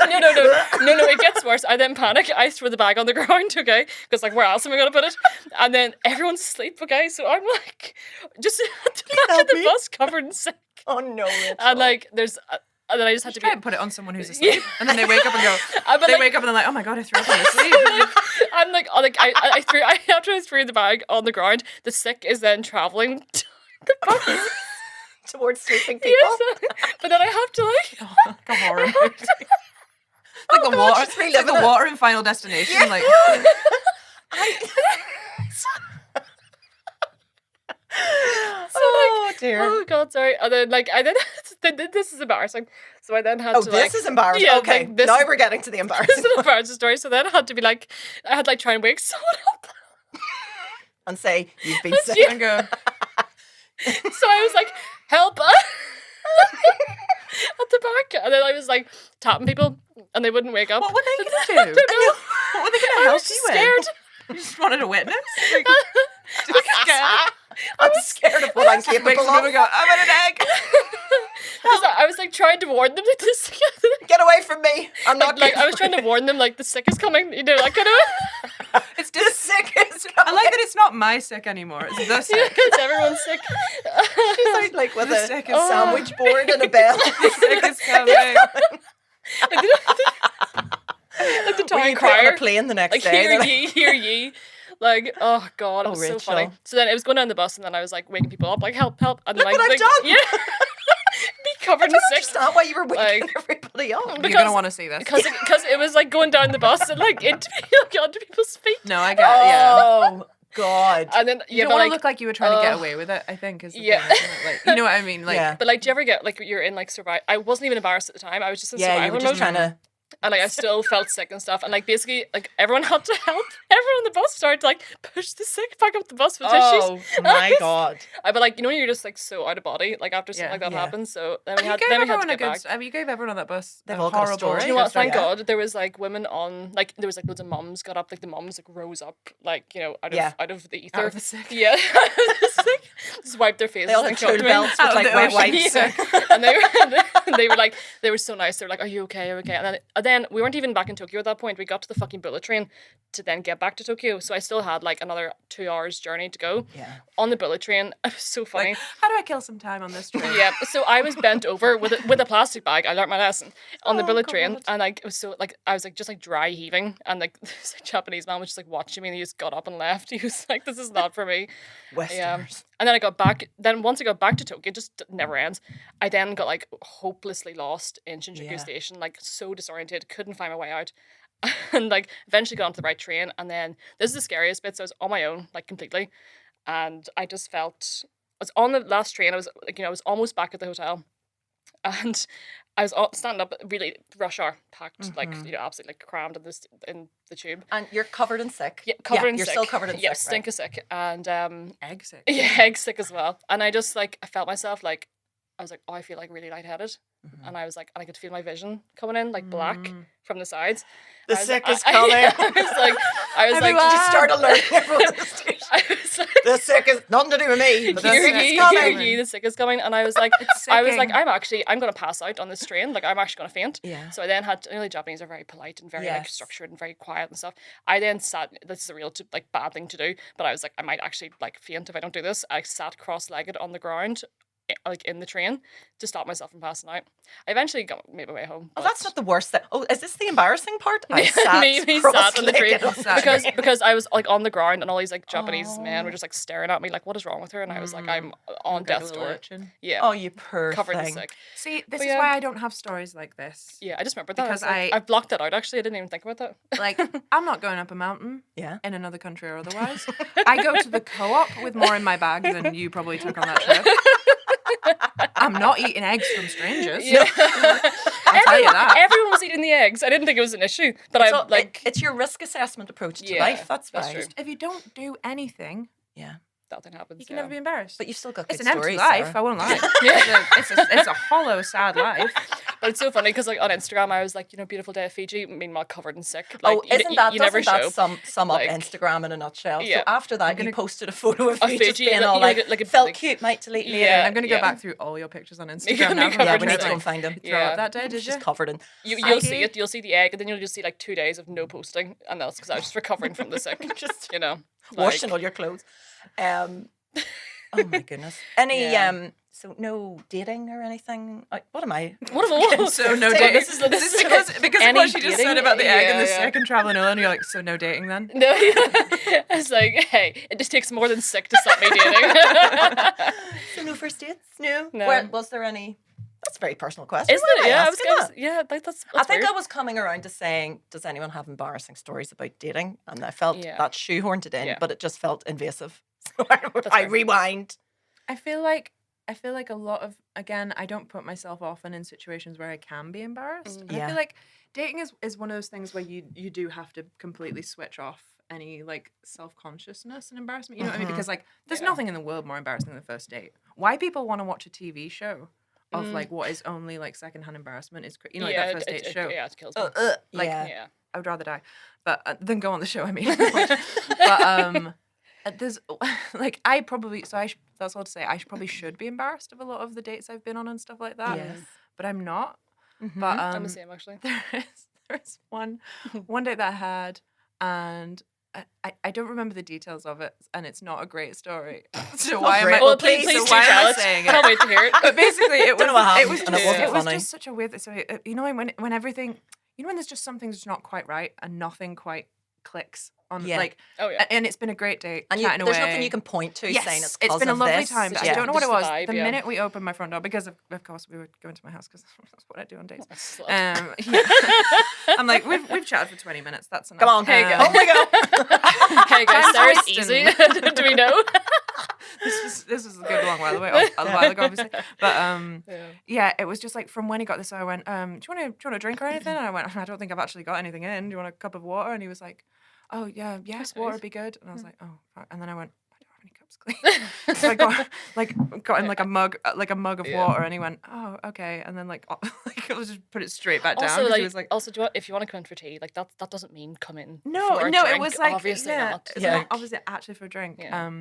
No, it gets worse. I then panic. I throw the bag on the ground, okay? Because like, where else am I going to put it? And then everyone's asleep, okay? So I'm like, just at the back of the bus covered in sick. Oh no, Rachel. And like, and then I just had to try and put it on someone who's asleep, and then they wake up and go. Wake up and they're like, "Oh my God, I threw up in my sleep." I'm like, after I threw the bag on the ground, the sick is then traveling to the bus towards sleeping people. Yes, but then I have to like a horror movie. Like the water, it's like the water in Final Destination. Yeah. Like, oh dear. Oh God, sorry. And then this is embarrassing. So I then had to this is embarrassing. Yeah, okay, like, now we're getting to the embarrassing. This is an embarrassing story. So then I had to be like, I had like try and wake someone up and say you've been sick and go. So I was like, help. At the back, and then I was like tapping people, and they wouldn't wake up. What were they going to do? I don't know. What were they going to help you scared. with? You just wanted a witness? Like, I'm scared of what I'm capable of. I'm in an egg. I was like trying to warn them that the sick. Get away from me! I'm not like I was trying to warn them like the sick is coming. Like kind of. It's just the sick is coming. I like that it's not my sick anymore. It's the sick. It's everyone's sick. She's like with a sandwich board and a bell. The sick is coming. Like the Were you choir on a plane the next like, day? Hear ye. Like, oh God, it was Rachel. so funny. So then it was going down the bus, and then I was like waking people up, like help. And Look like, what I've done. Yeah. Be covered in sick. I understand why you were waking everybody up. You're gonna want to see this because it was like going down the bus and like onto people's feet. No, I get it. Yeah. Oh God. And then you don't want to look like you were trying to get away with it. I think is the thing, isn't it? Like, you know what I mean? Like, but like, do you ever get like you're in like survival? I wasn't even embarrassed at the time. I was just in survival you were just trying to. And like I still felt sick and stuff, and like basically like everyone had to help. Everyone on the bus started to like push the sick back up the bus with tissues. Oh my God! But like you're just like so out of body like after something like that happens. So then we had to get back. You gave everyone on that bus. They've all got a story. You know what? Thank God there was like women on like there was like loads of mums got up, like the mums like rose up like out of the ether. Out of the sick. Yeah, just wiped their faces. They all had tool belts with like wet wipes. And they were so nice. They were like, "Are you okay? Are you okay?" And then we weren't even back in Tokyo at that point. We got to the fucking bullet train to then get back to Tokyo. So I still had like another 2 hours journey to go. Yeah. On the bullet train. It was so funny. Like, how do I kill some time on this train? Yeah. So I was bent over with a plastic bag. I learned my lesson on the bullet train, and like it was so like I was like just like dry heaving, and like this like, Japanese man was just like watching me, and he just got up and left. He was like, "This is not for me." Westerners. And then I got back. Then once I got back to Tokyo, it just never ends. I then got like hopelessly lost in Shinjuku Station, like so disoriented, couldn't find my way out. And like eventually got onto the right train, and then this is the scariest bit. So I was on my own, like completely, and I just felt I was on the last train. I was like, I was almost back at the hotel, and I was standing up, really rush hour, packed, like absolutely like crammed in the tube. And you're covered in sick. Yeah, covered in you're sick. Still covered in sick. Yeah, stink of sick, and egg sick. Yeah, egg sick as well. And I just like I felt myself like I was like, oh, I feel like really lightheaded. And I was like, and I could feel my vision coming in like black from the sides. The I was sick like, is coming. I was like, Did you start alerting everyone on the station? I was like, The sick is nothing to do with me. But the hear sick is ye, coming. hear ye, the sick is coming. And I was like, I'm going to pass out on this train. Like, I'm actually going to faint. Yeah. So I then had, Japanese are very polite and very like structured and very quiet and stuff. I then sat, this is a real like bad thing to do, but I was like, I might actually like faint if I don't do this. I sat cross-legged on the ground, like in the train, to stop myself from passing out. I eventually made my way home. Oh, that's not the worst thing. Oh, is this the embarrassing part? I sat sat on the train cross-legged. because I was like on the ground and all these like Japanese men were just like staring at me like, what is wrong with her? And I was like, I'm on death's door. Yeah. Oh, you poor covered in thing. sick. See, this is why I don't have stories like this. Yeah, I just remembered that. Because I blocked that out actually. I didn't even think about that. Like, I'm not going up a mountain Yeah. in another country or otherwise. I go to the co-op with more in my bag than you probably took on that trip. I'm not eating eggs from strangers. Yeah. I'll tell you that. Everyone was eating the eggs. I didn't think it was an issue, but So it's your risk assessment approach to life. That's true. right. If you don't do anything, Yeah. Nothing happens. you can never be embarrassed. But you've still got It's good an empty stories, life, Sarah. I won't lie. Yeah. It's a hollow, sad life. But it's so funny because like on Instagram I was like, beautiful day of Fiji, meanwhile covered in sick. Like, Isn't that, you never doesn't show. that sum up like, Instagram in a nutshell? yeah. So after that, you posted a photo of Of Fiji just Fiji, being like, all like, like a- felt like- cute, might delete later. Yeah. I'm going to go back through all your pictures on Me Instagram now. covered Yeah, in we need to sick. go and find them. Throw up that day, did you? She's covered in. You'll see it. You'll see the egg, and then you'll just see like 2 days of no posting, and that's because I was just recovering from the sick. Just washing all your clothes. Oh my goodness. Any so no dating or anything? What am I? What of all? So no dating. dating. This is because of Any what she just said dating? about the egg and the Yeah, sick and traveling alone. You're like, so no dating then? No, it's like, hey, it just takes more than sick to stop me dating. So no first dates? No. No. Was there any? That's a very personal question. Is Why am it? Yeah, asking that? that's I think weird. I was coming around to saying, does anyone have embarrassing stories about dating? And I felt Yeah. that shoehorned it in, Yeah. but it just felt invasive. So I fair. rewind. I feel like a lot of, again, I don't put myself often in situations where I can be embarrassed. And I Yeah. feel like dating is one of those things where you do have to completely switch off any like self-consciousness and embarrassment. You know what I mean? Because like there's nothing in the world more embarrassing than the first date. Why people want to watch a TV show of like what is only like secondhand embarrassment is like that first date show. Yeah, it kills me. Like, Yeah. I would rather die, but then go on the show. I mean, but there's like that's all to say. I probably should be embarrassed of a lot of the dates I've been on and stuff like that. Yes. But I'm not. But I'm the same actually. there's one date that I had, and I don't remember the details of it, and it's not a great story. So why am I? Well, please so do why am tell I it. saying Can't it? wait to hear it. But basically, it Don't know what was happened, and just it wasn't funny. such a weird. So when everything, when there's just something that's not quite right and nothing quite clicks on like. Oh yeah. And it's been a great date. And chatting there's away. nothing you can point to Yes, saying it's it's been a of lovely this. time, but I Yeah. don't know what it Just was. the vibe, The yeah. minute we opened my front door, because of course we were going to my house because that's what I do on dates. Slut. Yeah. I'm like, we've chatted for 20 minutes. That's enough. Come on, here you go. Oh my god. Hey guys, Time's Sarah's wasting. easy. Do we know? This was a good long while ago, obviously. But yeah, it was just like from when he got this, I went, do you want a drink or anything? And I went, I don't think I've actually got anything in. Do you want a cup of water? And he was like, oh yeah, yes, water would be good. And I was like, oh, fuck. And then I went, I don't have any cups clean. So I got him like a mug of water, and he went, oh okay. And then like I was just put it straight back down. Also, 'Cause like, he was like, if you want to come in for tea, like that doesn't mean come in. no, for a it drink. was like obviously not. It's Yeah. not obviously actually for a drink. Yeah.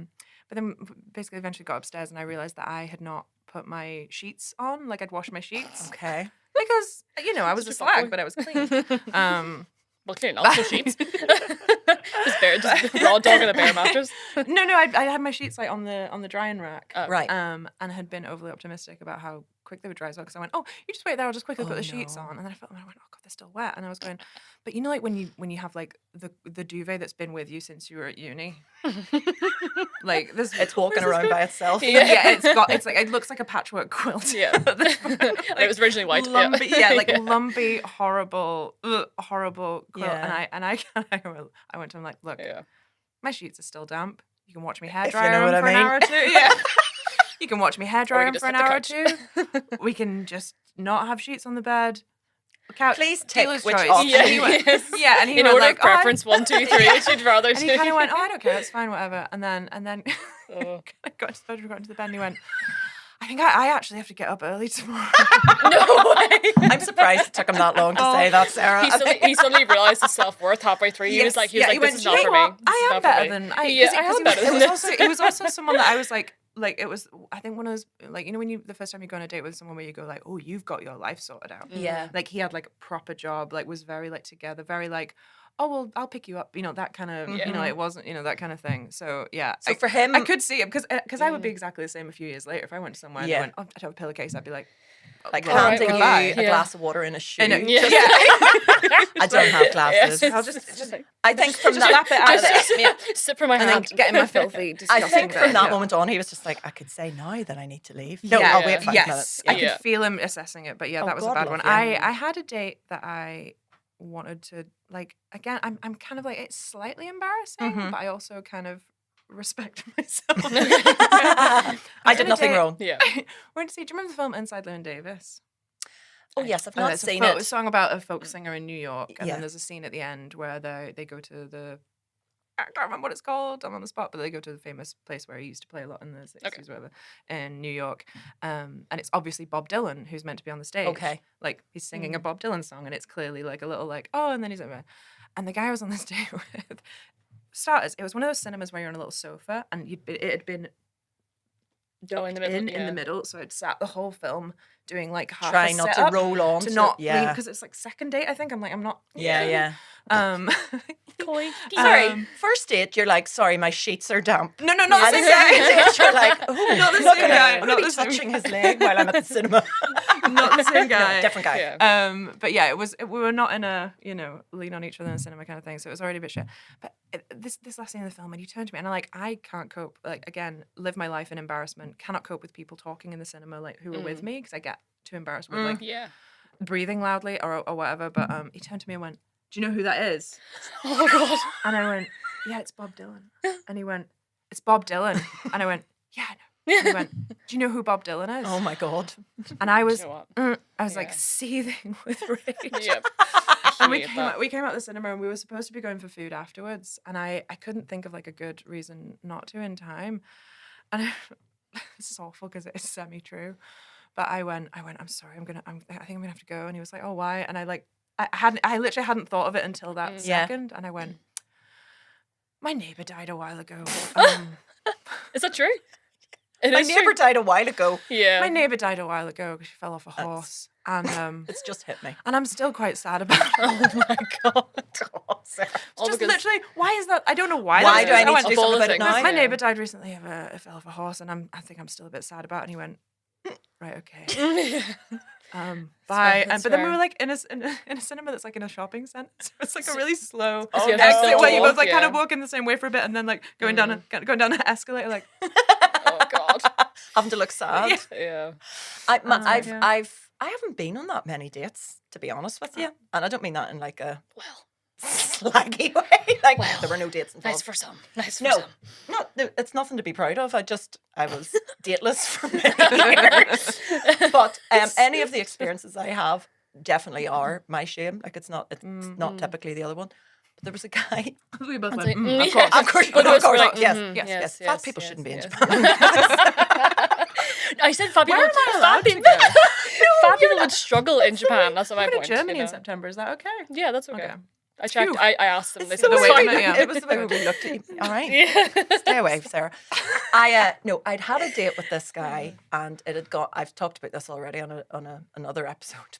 But then basically eventually got upstairs and I realized that I had not put my sheets on. Like I'd washed my sheets Okay. because I was a Such a fuckboy. slag, but I was clean. Well, clearly not. So sheets. just raw dog in a bare mattress. No, I had my sheets like on the drying rack. Right. And had been overly optimistic about how quick they would dry as well. Because I went, oh, you just wait there. I'll just quickly put the sheets on. And then I went, oh god, they're still wet. And I was going, but like when you have like the duvet that's been with you since you were at uni, like this, It's walking around by itself. yeah, it's like it looks like a patchwork quilt. Yeah. It was originally white. Lumpy, like lumpy, horrible quilt. Yeah. And I went to him like, look, my sheets are still damp. You can watch me hair If you dry know them what for I an mean. hour or two. Yeah. You can watch me hair dry them just for an hit the hour or couch. two. We can just not have sheets on the bed. Couch. Please tick dealer's which choice. option Yeah, And he went, yes. yeah, and he In went order like, of preference, 1, 2, 3. She'd rather and he do. kind of went, oh, I don't care, it's fine, whatever. And then Oh. I got into the bedroom, got into the bed, and he went, I think I actually have to get up early tomorrow. No way. I'm surprised it took him that long to say that, Sarah. He suddenly realized his self-worth halfway through. He was like, he went, this is "Do not you for know me. what? I am better than I. Yeah, I am better than this. It was also someone that I was like it was. I think one of those like when the first time you go on a date with someone where you go like, oh, you've got your life sorted out. Yeah. Like he had like a proper job, like was very like together, very like, oh well, I'll pick you up, that kind of, it wasn't, that kind of thing. So yeah. So for him, I could see it because I would be exactly the same a few years later if I went somewhere and I went, oh, I'd have a pillowcase, I'd be like handing you a glass of water in a shoe. I don't have glasses. I'll just I think from just lap it out of it. Sip from my And hand. then get in my filthy, disgusting I think from bed. that moment on, he was just like, I could say now that I need to leave. No, I'll wait 5 minutes. I could feel him assessing it, but that was a God bad love one. you. I had a date that I wanted to like. Again, I'm kind of like it's slightly embarrassing, but I also kind of respect myself. I did nothing wrong. Yeah. Went to see. Do you remember the film Inside Llewyn Davis? Oh yes, I've not It's seen a it. song about a folk singer in New York, and Yeah. then there's a scene at the end where they go to the. I can't remember what it's called. I'm on the spot, but they go to the famous place where he used to play a lot in the 60s, whatever, in New York. And it's obviously Bob Dylan who's meant to be on the stage. Okay. Like he's singing a Bob Dylan song, and it's clearly like a little like, oh, and then he's like, and the guy I was on this date with, starters, it was one of those cinemas where you're on a little sofa, and it had been in the middle. in the middle, so I'd sat the whole film doing like half Trying a not to setup roll on to not yeah. because it's like second date. I think I'm like Yeah. Sorry. First date, you're like, sorry, my sheets are damp. No, not And the the same guy. second date, you're like, oh, Not the look same at guy. him. I'm Not gonna the be same- touching his leg while I'm at the cinema. Not the same guy. No, different guy. But yeah, we were not in a lean on each other in a cinema kind of thing, so it was already a bit shit. But this last scene of the film, and you turn to me, and I can't cope. Like again, live my life in embarrassment. Cannot cope with people talking in the cinema like who are with me because I get too embarrassed with like breathing loudly or whatever. But he turned to me and went, "Do you know who that is?" Oh God. And I went, "Yeah, it's Bob Dylan." And he went, "It's Bob Dylan." And I went, "Yeah, I know." And he went, "Do you know who Bob Dylan is?" Oh my God. And I was, You know what? I was like seething with rage. Yep. And we Hate came out the cinema and we were supposed to be going for food afterwards, and I couldn't think of like a good reason not to in time. And this is awful because it's semi-true, but I went, I'm sorry, I think I'm gonna have to go. And he was like, "Oh, why?" And I literally hadn't thought of it until that second, and I went, "My neighbor died a while ago." Is that true? It My is neighbor true. died a while ago. Yeah. My neighbor died a while ago because she fell off a horse, and It's just hit me. and I'm still quite sad about it. Oh my God. Oh, Sarah. All Just because- literally, why is that? I don't know why. Why that do I is. need went, to do Of all something the about it things, now? My yeah. neighbor died recently of a fell off a horse, and I think I'm still a bit sad about it. And he went, right, okay, bye. that's But then we fair. were like in a cinema that's like in a shopping centre, so it's like a really slow So you have to exit still where you both walk, like kind yeah. of walk in the same way for a bit, and then like going down an escalator, like Oh God. Having to look sad. Yeah. I haven't been on that many dates, to be honest with you. And I don't mean that in like a Well, slaggy way. Like there were no dates involved. nice for some. Nice for No, some. it's nothing to be proud of. I was dateless for many years. But any of the experiences I have definitely are my shame. Like it's not typically the other one. But there was a guy. we both It's went, like, of course. Of course, But of those were course, like, yes. Fat people shouldn't be in Japan. I said fat people. Where am I Fat allowed to people, fat people would struggle in Japan. That's my We're point. to Germany you in know? September. Is that okay? Yeah, that's okay. Okay. I checked. Phew. I asked them. They So said the it's way fine. we met, yeah. It was the way we looked at you. All right. Yeah. Stay away, Sarah. I'd had a date with this guy, and it had got. I've talked about this already on another episode,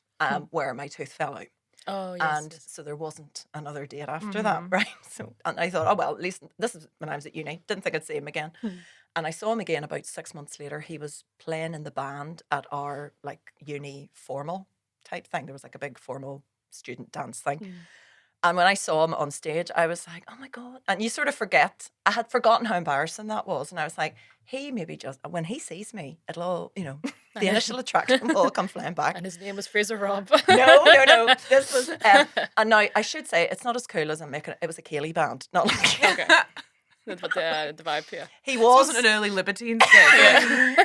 where my tooth fell out, Oh yes. and so there wasn't another date after that, right? So, and I thought, oh well, at least this is when I was at uni. Didn't think I'd see him again, and I saw him again about 6 months later. He was playing in the band at our like uni formal type thing. There was like a big formal student dance thing. And when I saw him on stage, I was like, oh my God. And you sort of forget. I had forgotten how embarrassing that was. And I was like, he maybe just, when he sees me, it'll all, the initial attraction will all come flying back. And his name was Fraser Robb. No. This was, and now I should say, it's not as cool as I'm making it. It was a Céilí band, not like, Okay. But the vibe, yeah. he This was, wasn't an early Libertines gig.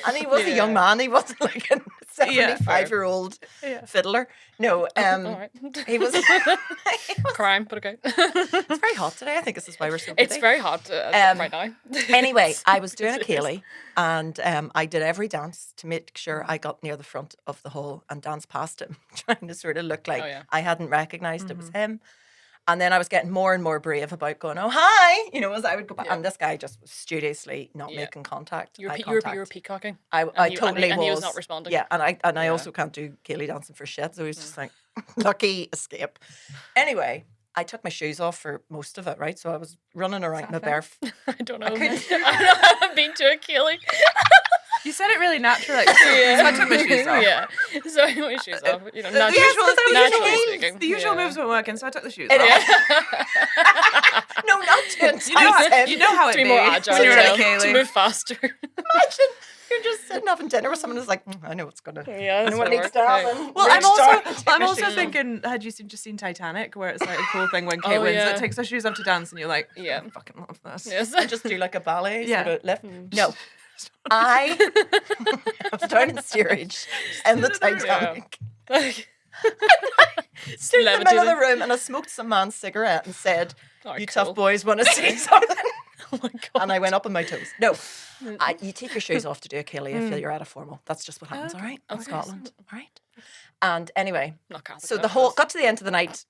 and he was a young man. He wasn't like in his 75-year-old fiddler. No, All right. he was. Crime, but okay. It's very hot today. I think this is why we're so. It's very hot right now. Anyway, I was doing a Céilí, and I did every dance to make sure I got near the front of the hall and danced past him, trying to sort of look like I hadn't recognised it was him. And then I was getting more and more brave about going, oh, hi, as I would go back. And this guy just was studiously not making contact. You were peacocking. I totally was. And he was not responding. Yeah, and I also can't do Céilí dancing for shit. So he was just like, lucky escape. Anyway, I took my shoes off for most of it, right? So I was running around my bare... I don't know. I've been to a Céilí. You said it really naturally. So I took my shoes off. Yeah. So I took my shoes off. Naturally speaking. The usual moves weren't working, so I took the shoes off. No, not to You know how it to be more agile, to move faster. Imagine you're just sitting having dinner with someone who's like, I know what's gonna. Yeah, I know what needs to happen. Well, I'm also thinking, had you just seen Titanic, where it's like a cool thing when Kate Winslet takes her shoes off to dance, and you're like, I fucking love this. Yes, I just do like a ballet sort of lift. No. I was down in steerage in the Titanic. Stood in the middle of the room and I smoked some man's cigarette and said, tough boys want to see something. Oh my God. And I went up on my toes. No, you take your shoes off to do a Céilí if you're at a formal. That's just what happens, all right? In Scotland, all right? And anyway, so the whole got to the end of the night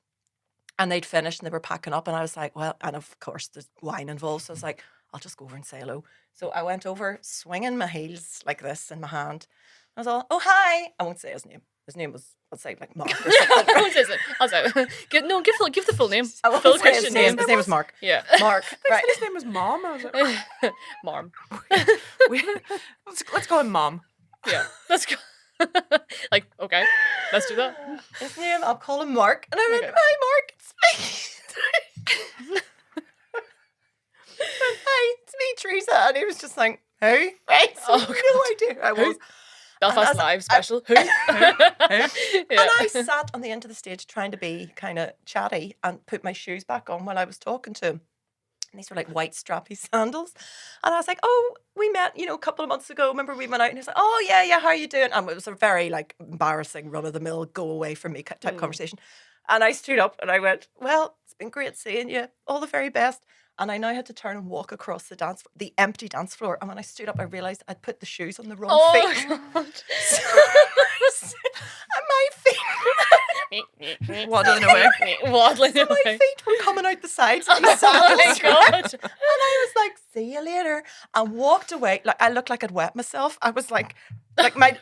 and they'd finished and they were packing up and I was like, well, and of course there's wine involved. So I was like, I'll just go over and say hello. So I went over swinging my heels like this in my hand. I was all, oh, hi. I won't say his name. His name was, I'll say like Mark or something. I won't say it. I'll say it. Give the full name. I won't Full say Christian his name. His name was Mark. Yeah. Mark. Right. His name was Mom. I was like, Mom. Let's call him Mom. Yeah. Let's go. Like, okay, let's do that. His name, I'll call him Mark. And I went, hi, Mark. It's me. Hi, it's me, Teresa. And he was just like, hey. Right? So no idea who I was. Belfast Live special. Who? And I sat on the end of the stage trying to be kind of chatty and put my shoes back on while I was talking to him. And these were like white strappy sandals. And I was like, oh, we met, a couple of months ago. Remember we went out and he was like, oh, yeah, how are you doing? And it was a very like embarrassing run-of-the-mill, go away from me type conversation. And I stood up and I went, well, it's been great seeing you. All the very best. And I now had to turn and walk across the empty dance floor. And when I stood up, I realised I'd put the shoes on the wrong feet. God. And my feet waddling away. My feet were coming out the sides of these sandals. Oh my God. And I was like, see you later. And walked away. Like I looked like I'd wet myself. I was like my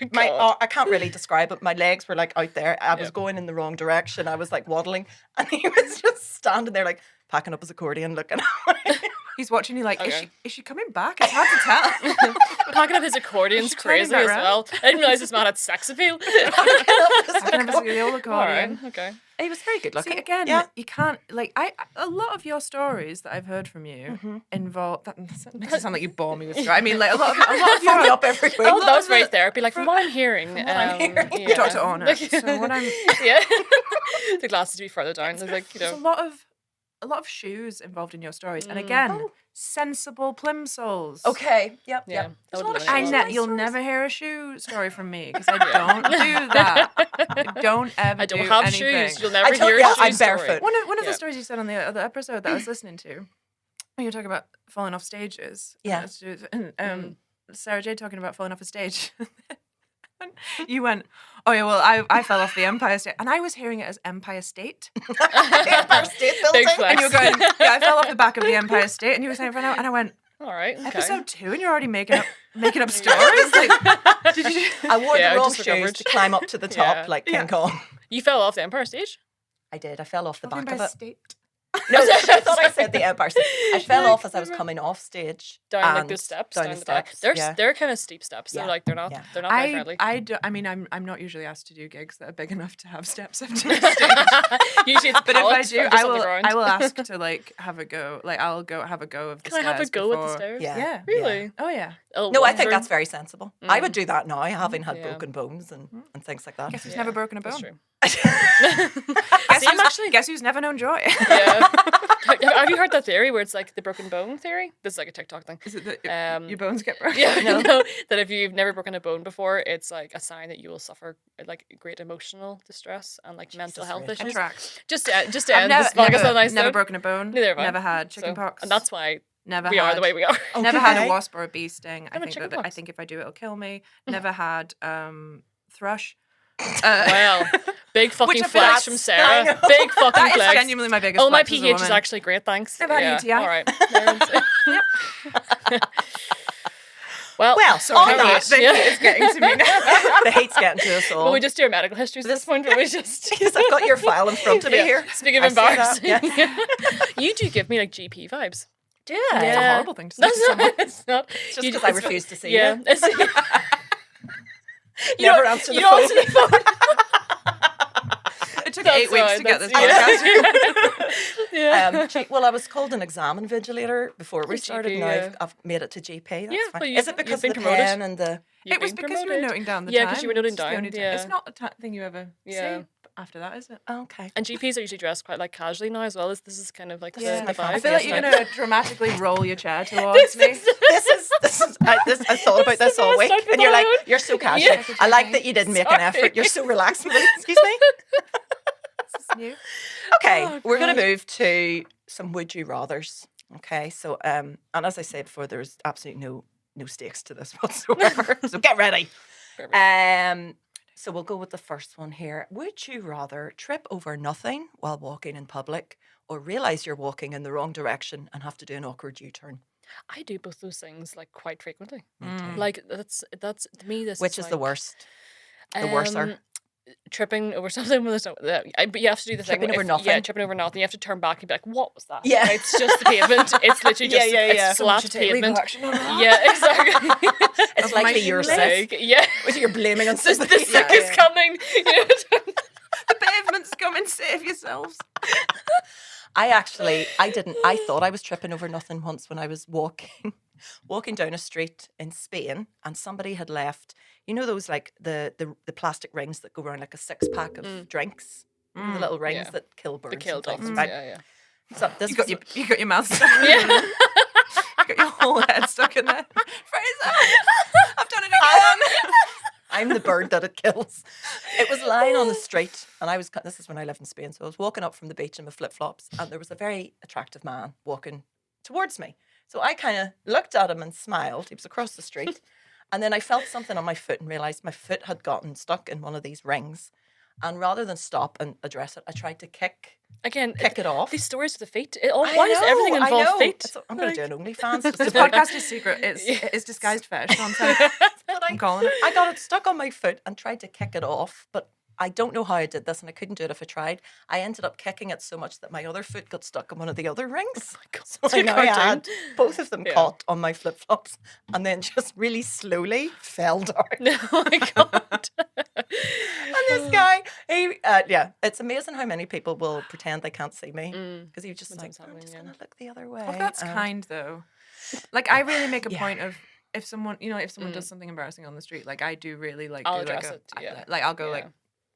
I can't really describe it. My legs were like out there. I was going in the wrong direction. I was like waddling. And he was just standing there like packing up his accordion looking at me. He's watching you like, is she coming back? It's hard to tell. Packing up his accordion's crazy as well. I didn't realise this man had sex appeal. Packing up his old accordion. Right, okay. He was very good looking. See, again, you can't, a lot of your stories that I've heard from you involve, that makes it sound like you bore me with stories. I mean, like, a lot of your me up every week. Oh, that was very therapy. Like, from what I'm hearing. Dr. Honor. So what I'm... Yeah. The glasses be further down. There's like, There's a lot of shoes involved in your stories. And again, sensible plimsolls. Okay. Yep. You'll never hear a shoe story from me because I don't do that. I don't ever I don't have anything. shoes. You'll never hear a shoe I'm story. barefoot. One of the stories you said on the other episode that I was listening to, when you were talking about falling off stages. Yeah. And Sarah J talking about falling off a stage. You went, oh yeah, well, I fell off the Empire State, and I was hearing it as Empire State. Empire State Building. Flex. And you were going, yeah, I fell off the back of the Empire State, and you were saying, and I went, all right, okay. Episode 2, and you're already making up stories. Like, did you? I wore the wrong shoes to climb up to the top like King Kong. You fell off the Empire Stage? I did. I fell off the back of it. State. No, I thought I said the Empire State. I fell off as I was coming off stage. Down like the steps, down the back. They're kind of steep steps. Yeah. They're like they're not very friendly. I'm not usually asked to do gigs that are big enough to have steps up to the stage. Usually it's but if I do, I will ask to like have a go. Like I'll go have a go of the stairs. Can I have a go at the stairs? Yeah. Really? Yeah. Oh yeah. No, I think that's very sensible. I would do that now, having had broken bones and things like that. Guess who's never broken a bone? That's true. Guess who's never known joy? Yeah. Have you heard that theory where it's like the broken bone theory? This is like a TikTok thing. Is it that your bones get broken? Yeah, no, that if you've never broken a bone before, it's like a sign that you will suffer like great emotional distress and like mental health issues. Tracks. Just to end this podcast on a nice never note. broken a bone. Neither have I. Never had chickenpox. And that's why we are the way we are. Never had a wasp or a bee sting. Never I think if I do, it'll kill me. Never had thrush. Well, big fucking I feel flex from Sarah. Big fucking That is flex. genuinely my biggest. Oh, my flex as a pH is woman. actually great. Thanks. Never had a UTI. All right. Well, sorry, on that, the heat is getting to me now. the hate's getting to us all. Will we just do our medical histories at this point? Or we just Because I've got your file in front of me here. Speaking of I see that, embarrassing, you do give me like GP vibes. Do It's a Yeah. horrible thing to say. That's to someone. not. It's not. Just because I refuse to see Yeah. you. You Never don't- answer the you don't phone. answer the phone. It took That's 8 weeks right, to get this that's- podcast. Yeah. Well, I was called an exam invigilator before we Good started. GP, Now yeah. I've made it to GP. That's Yeah, fine. well, Is it because of you've the been promoted. pen and the? You've It was been because you were promoted. noting down the Yeah, time. 'cause you were noting It's just the down, only time. yeah. It's not a thing you ever Yeah. see after that, is it? Okay. And GPs are usually dressed quite like casually now as well. This is kind of like This the, is my the vibe. fun. I feel like Yes, you're no. going to dramatically roll your chair towards me. I thought about this all week, start with and you're my like, own. you're so casual. Yeah. I like that you didn't make an Sorry. effort. You're so relaxed. Excuse me. This is new. Okay, Oh, we're going God. to move to some would you rather's. Okay, so and as I said before, there's absolutely no stakes to this whatsoever. So get ready. Perfect. So we'll go with the first one here. Would you rather trip over nothing while walking in public, or realize you're walking in the wrong direction and have to do an awkward U-turn? I do both those things like quite frequently. Mm. Like that's to me this Which is the like, worst? The worser. Tripping over something when there's no, but you have to do the Tripping thing. over nothing? Yeah, tripping over nothing. You have to turn back and be like, "What was that?" Yeah. It's just the pavement. It's literally just it's Someone flat should take legal pavement. action on that. Yeah, exactly. It's my likely you're shoelace. sick. Like, yeah, Which you're blaming on the somebody. sick is coming. You know? The pavement's coming, save yourselves. I thought I was tripping over nothing once when I was walking down a street in Spain, and somebody had left, you know, those like the plastic rings that go around like a 6-pack of drinks, You know, the little rings Yeah. that kill birds. The kill and things, dolphins. right? Yeah. So this You got was- your mouth stuck. Yeah. You got your whole head stuck in there. Fraser, I've done it again. I'm the bird that it kills. It was lying on the street, and this is when I lived in Spain, so I was walking up from the beach in my flip-flops, and there was a very attractive man walking towards me. So I kind of looked at him and smiled. He was across the street. And then I felt something on my foot and realised my foot had gotten stuck in one of these rings. And rather than stop and address it, I tried to kick it off. These stories with the feet. Why does everything I involve know. feet? I'm going to do an OnlyFans. Just This about- podcast is secret. It's disguised fetish content. But I'm calling it. I got it stuck on my foot and tried to kick it off, but I don't know how I did this, and I couldn't do it if I tried. I ended up kicking it so much that my other foot got stuck on one of the other rings. So I now had both of them Yeah. caught on my flip-flops, and then just really slowly fell down. Oh my god. And this guy, it's amazing how many people will pretend they can't see me because you just like, Sometimes I'm happening, just yeah. going to look the other way. Well, that's and- kind though. Like I really make a Yeah. point of if someone does something embarrassing on the street, like I do really like I'll do like address it, yeah. like I'll go Yeah. like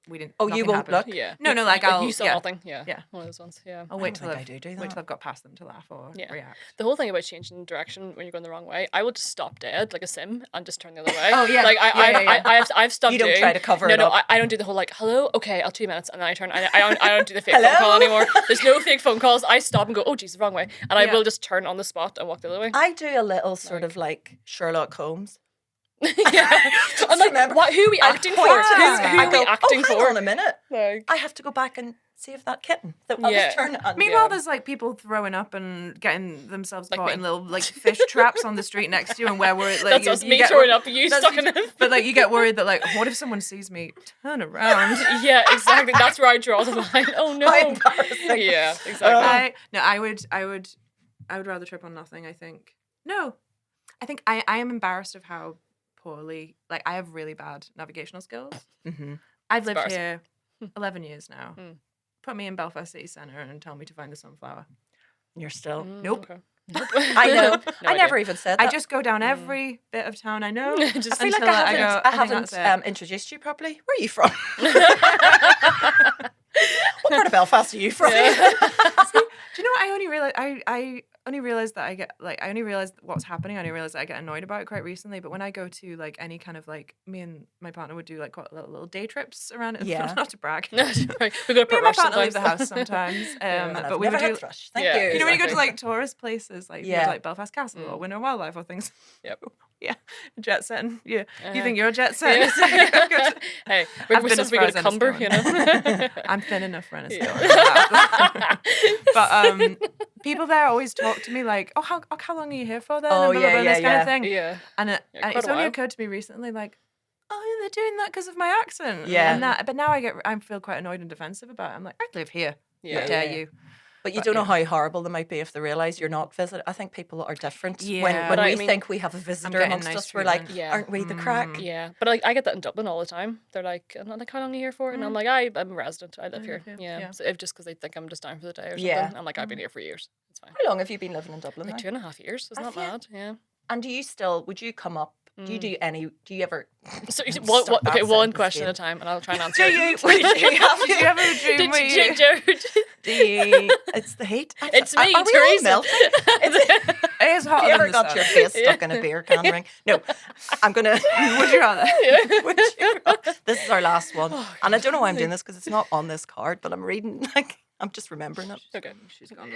we didn't. Oh, you nothing won't happened. look? Yeah. No, like I'll you saw yeah. nothing. Yeah. Yeah. One of those ones. Yeah. I'll I wait don't till think I've I do wait that. till I've got past them to laugh or Yeah. react. The whole thing about changing direction when you're going the wrong way, I will just stop dead like a sim and just turn the other way. Oh, yeah. Like Yeah. I've stopped. You don't doing, try to cover no, it no, up. I don't do the whole like hello, okay, I'll 2 minutes, and then I turn. I don't do the fake phone call Hello? anymore. There's no fake phone calls. I stop and go, oh geez, the wrong way, and I Yeah. will just turn on the spot and walk the other way. I do a little sort of like Sherlock Holmes. Yeah. I'm like, remember- who are we acting for? point Who it. are I we go, acting hang for? on a minute. Like, I have to go back and save that kitten. So I'll Yeah. just turn it on. Meanwhile, Yeah. there's like people throwing up and getting themselves Like caught me. in little like fish traps on the street next to you, and where we're like that's you, us. you Me get throwing wor- up, you that's stuck you in do- it. But like you get worried that like what if someone sees me turn around? Yeah, exactly. That's where I draw the line. Oh no. How embarrassing. Yeah, exactly. I would rather trip on nothing. I think I think I am embarrassed of how poorly like I have really bad navigational skills. Mm-hmm. I've lived embarrassing. here 11 years now. Hmm. Put me in Belfast City Centre and tell me to find the sunflower. You're still Nope. Okay. I know. No I idea. never even said that. I just go down every bit of town I know. Just I feel like until I think haven't that's it. introduced you properly. Where are you from? What part of Belfast are you from? Yeah. Do you know what I only realized? I only realized that I only realized what's happening. I only realized that I get annoyed about it quite recently. But when I go to like any kind of like, me and my partner would do like quite little day trips around it. Yeah. Not to brag. We got to Me put and my rush partner leave the sometimes. house sometimes. And But I've we never would had do. thrush. Thank Yeah. you. You know when you go to Exactly. like tourist places, like you Yeah. go to, like Belfast Castle or Winter Wildlife or things. Yep. Yeah, jet setting. Yeah, Uh-huh. you think you're jet setting? Yeah. Hey, we're I've been supposed as to be far good as at Cumber, you know. I'm thin enough for an Yeah. But people there always talk to me like, "Oh, how long are you here for then?" Oh, and blah, blah, yeah, blah, this yeah, kind of thing. Yeah. And, Yeah, and quite it's a only while. occurred to me recently, like, oh, yeah, they're doing that because of my accent. Yeah. And that, but now I feel quite annoyed and defensive about it. I'm like, I live here. Yeah. How dare Yeah. you? But you But, don't know yeah. how horrible they might be if they realise you're not visiting. I think people are different. Yeah. When But we I mean, think we have a visitor getting amongst nice us, we're like, treatment. Yeah. aren't we the crack? Yeah, but I get that in Dublin all the time. They're like, "I'm not like, how long are you here for?" And I'm like, I'm a resident. I live here. live here, Yeah. yeah. So if just because they think I'm just down for the day or something, Yeah. I'm like, I've been here for years. It's fine. How long have you been living in Dublin Like now? 2.5 years. Isn't that Have you? mad? Yeah. And would you come up, do you ever So start that okay, one sentence question again? at a time, and I'll try and answer. Do it. you? Did Did you ever a dream Did where you, you... Jared? It's the heat. It's me, Are we all Teresa. melting? It is Have hotter you than ever the got sun. your face stuck in a beer can ring? No, I'm gonna. Would you rather? Would you? This is our last one, and I don't know why I'm doing this because it's not on this card, but I'm reading. Like I'm just remembering it. Okay. She's gone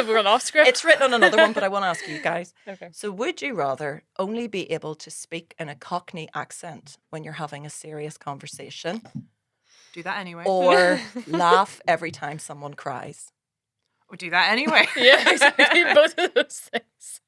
We're on off script. It's written on another one, but I want to ask you guys. Okay. So, would you rather only be able to speak in a Cockney accent when you're having a serious conversation, Do that anyway. or laugh every time someone cries? Or do that anyway. Yeah, exactly. Both of those things.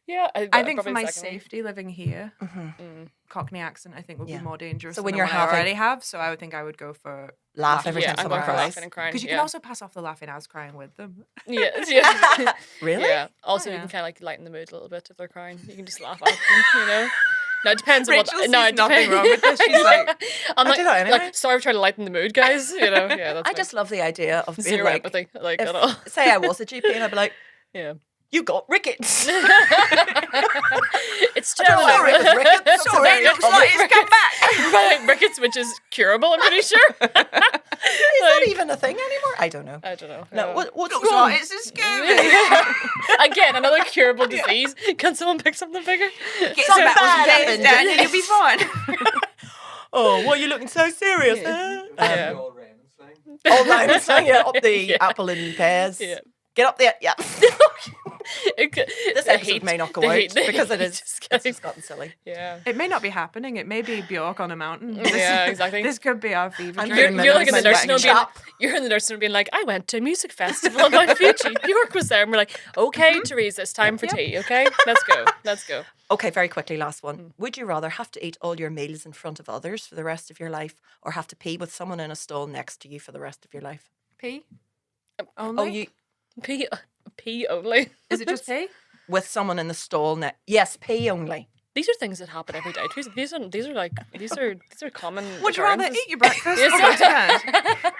Yeah, I think for probably my the second one. safety living here, Mm. Cockney accent I think would Yeah. be more dangerous So than when the you're one having- I already have. So I would think I would go for Laugh every Yeah, time I'm someone going for cries. laughing and crying. because you yeah. can also pass off the laughing as crying with them. Yeah, yeah. Really? Yeah. Also, Oh, you yeah. can kind of like lighten the mood a little bit if they're crying. You can just laugh at them, you know. No, it depends on Rachel what. No, sees it nothing depends. wrong with this. She's like, I'm I like, do that anyway. like, sorry for trying to lighten the mood, guys. You know, yeah, that's I fine. just love the idea of being Zero like, empathy, like if, at all. say I was a GP and I'd be like, Yeah. you got rickets. It's I don't know terrible. why it was rickets. sorry, it looks like it's come back. Right, rickets, which is curable, I'm pretty sure. Is that even a thing anymore? I don't know. I don't know. No, what's Looks wrong? like it's a scurvy. Again, another curable disease. Can someone pick something bigger? Get Some some bad bad happened. then and you'll be fine. Oh, why are you looking so serious? Yeah. All Raymond slang. All right, so yeah, up the Yeah. apple and pears. Yeah. Get up there. Yeah. This The episode heat- may not go the out heat- the because it heat is. just It's getting- just gotten silly. Yeah. It may not be happening. It may be Bjork on a mountain. Yeah, exactly. This could be our fever I'm dream. getting You're like in the Men's nursing home wedding being, shop. you're in the nursing home being like, I went to a music festival on Mount Fuji. Bjork was there. And we're like, okay, Teresa, it's time for tea, okay? Let's go. Let's go. Okay, very quickly, last one. Would you rather have to eat all your meals in front of others for the rest of your life or have to pee with someone in a stall next to you for the rest of your life? Pee? Oh, Only? you Pee only. Is it just pee? with someone in the stall yes, pee only. These are things that happen every day, Teresa. These are common. Would you rather occurrences. eat your breakfast Yes. or go to bed?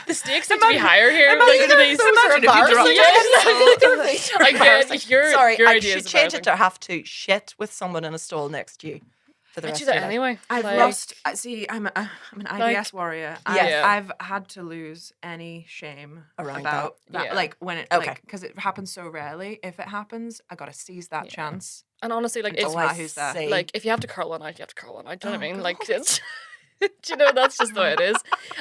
The stakes need to be higher here. imagine like, if- these- so imagine if you dropped Yes. Embarrassing. Again, your Sorry, your I idea should is change it embarrassing. to have to shit with someone in a stall next to you for the I rest do of that your life. anyway. I've Like, lost. See, I'm an IBS warrior. Yeah. I've had to lose any shame Around about that. Yeah. Like when it, Okay. because it happens so rarely. If it happens, I gotta seize that chance. And honestly, like Until it's Oh, I who's that? see. like if you have to curl one out, you have to curl one out. Do you know what I Oh, mean? Like it's. Do you know that's just the way it is?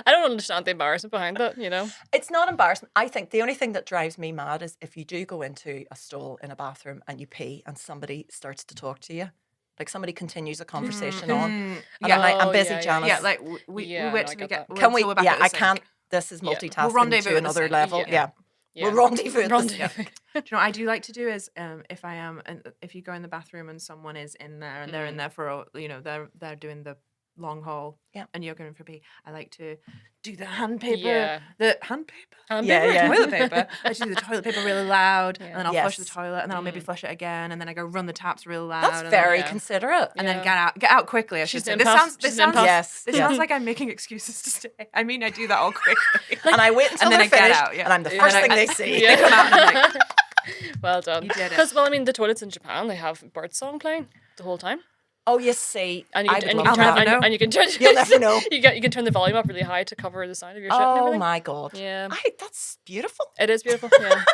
I don't understand the embarrassment behind that. You know. It's not embarrassment. I think the only thing that drives me mad is if you do go into a stall in a bathroom and you pee and somebody starts to talk to you. Like somebody continues a conversation on. And Yeah, I'm like, I'm Oh, busy, yeah, yeah. Janice. yeah. Like we Yeah, wait no, I till we get get. that. Can we? till we're back Yeah, at the I sink. can't. This is Yeah. multitasking rendezvous to at the another sink. level. Yeah. Yeah. Yeah. We'll rendezvous at the Rendezvous. sink. Do you know what I do like to do is if I am and if you go in the bathroom and someone is in there and they're in there for they're doing the long haul, Yeah. and you're going for B, I like to do the hand paper. Yeah. The hand paper? Yeah. Toilet paper. I just do the toilet paper really loud, and then I'll flush the Yes. toilet, and then I'll maybe flush it again, and then I go run the taps real loud. That's and very Yeah. considerate. and then Yeah. get out quickly. I should She's say. an This empath. sounds She's an empath. Yes. This yeah. sounds like I'm making excuses to stay. I mean, I do that all quickly. And I wait until and then they're I get finished, out, yeah. and I'm the And first then thing I- they see. Yeah. They come out and I'm like, Well done. You did it. Because, well, I mean, the toilets in Japan, they have birdsong playing the whole time. Oh, you see, And you I can, would and you love can turn, that. never know. and you can turn. You'll never know. You can turn the volume up really high to cover the sound of your shit and Oh everything. my god. Yeah. That's beautiful. It is beautiful. Yeah.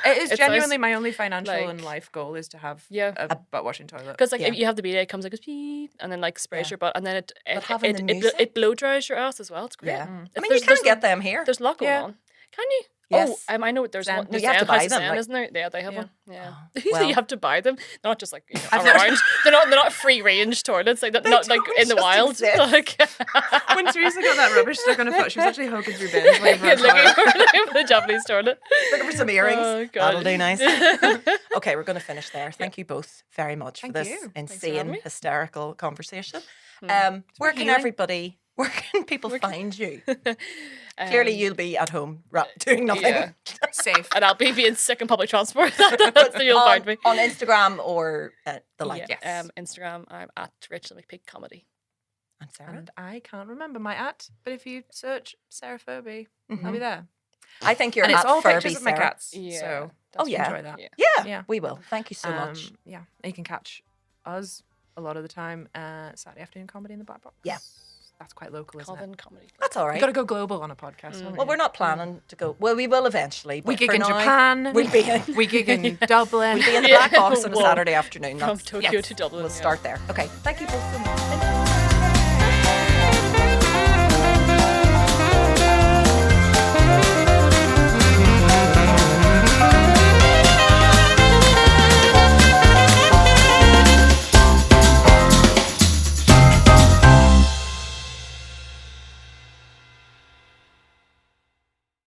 it is It's genuinely nice. my only financial Like- and life goal is to have Yeah. a butt washing toilet. Because like Yeah. if you have the bidet, it comes like a beep, and then like sprays Yeah. your butt, and then having the music? it blow dries your ass as well. It's great. Yeah. If I mean, you there's- can't there's get them here. There's a lot going Yeah. on. Can you? Yes. Oh, I know there's Zen. one. No, There's you have to Zen, House buy of them, Zen, like- isn't there? Yeah, they have Yeah. one. Yeah. well. You have to buy them. They're not just like I've never- around. They're not free range toilets. Like not like don't in the just wild. exist. Like When Teresa got that rubbish stuck on her foot, she was actually hoking through bins looking for a looking toilet. for the Japanese toilet. Looking for some earrings. Oh, God. That'll do nice. Okay, we're going to finish there. Thank you both very much Thank for this you. for having insane, me. hysterical conversation. Hmm. Where can healing. everybody? Where can people find you? Clearly, you'll be at home doing nothing. Yeah. Safe. And I'll be being sick in public transport. That's where you'll find me. on Instagram or the like. Yeah, Yes. Instagram, I'm at Rachel McPeake Comedy. And Sarah. And I can't remember my @, but if you search Sarah Firby, I'll Mhm. be there. I think you're And it's at all Firby, pictures of my Sarah. cats. Yeah. So Oh, that's- yeah. enjoy that. Yeah. Yeah, Yeah. we will. Thank you so much. Yeah, and you can catch us a lot of the time Saturday afternoon comedy in the Black Box. Yeah. That's quite local, isn't Coven it? Comedy. That's all We've right. got to go global on a podcast. haven't Well, we? we're not planning to go. Well, we will eventually. But We gig for in now, Japan. We'll be in. We gig in Dublin. We'll be in the Yeah. Black Box on a Whoa. Saturday afternoon. From That's- Tokyo to Dublin. We'll yeah. start there. Okay. Thank you both so much.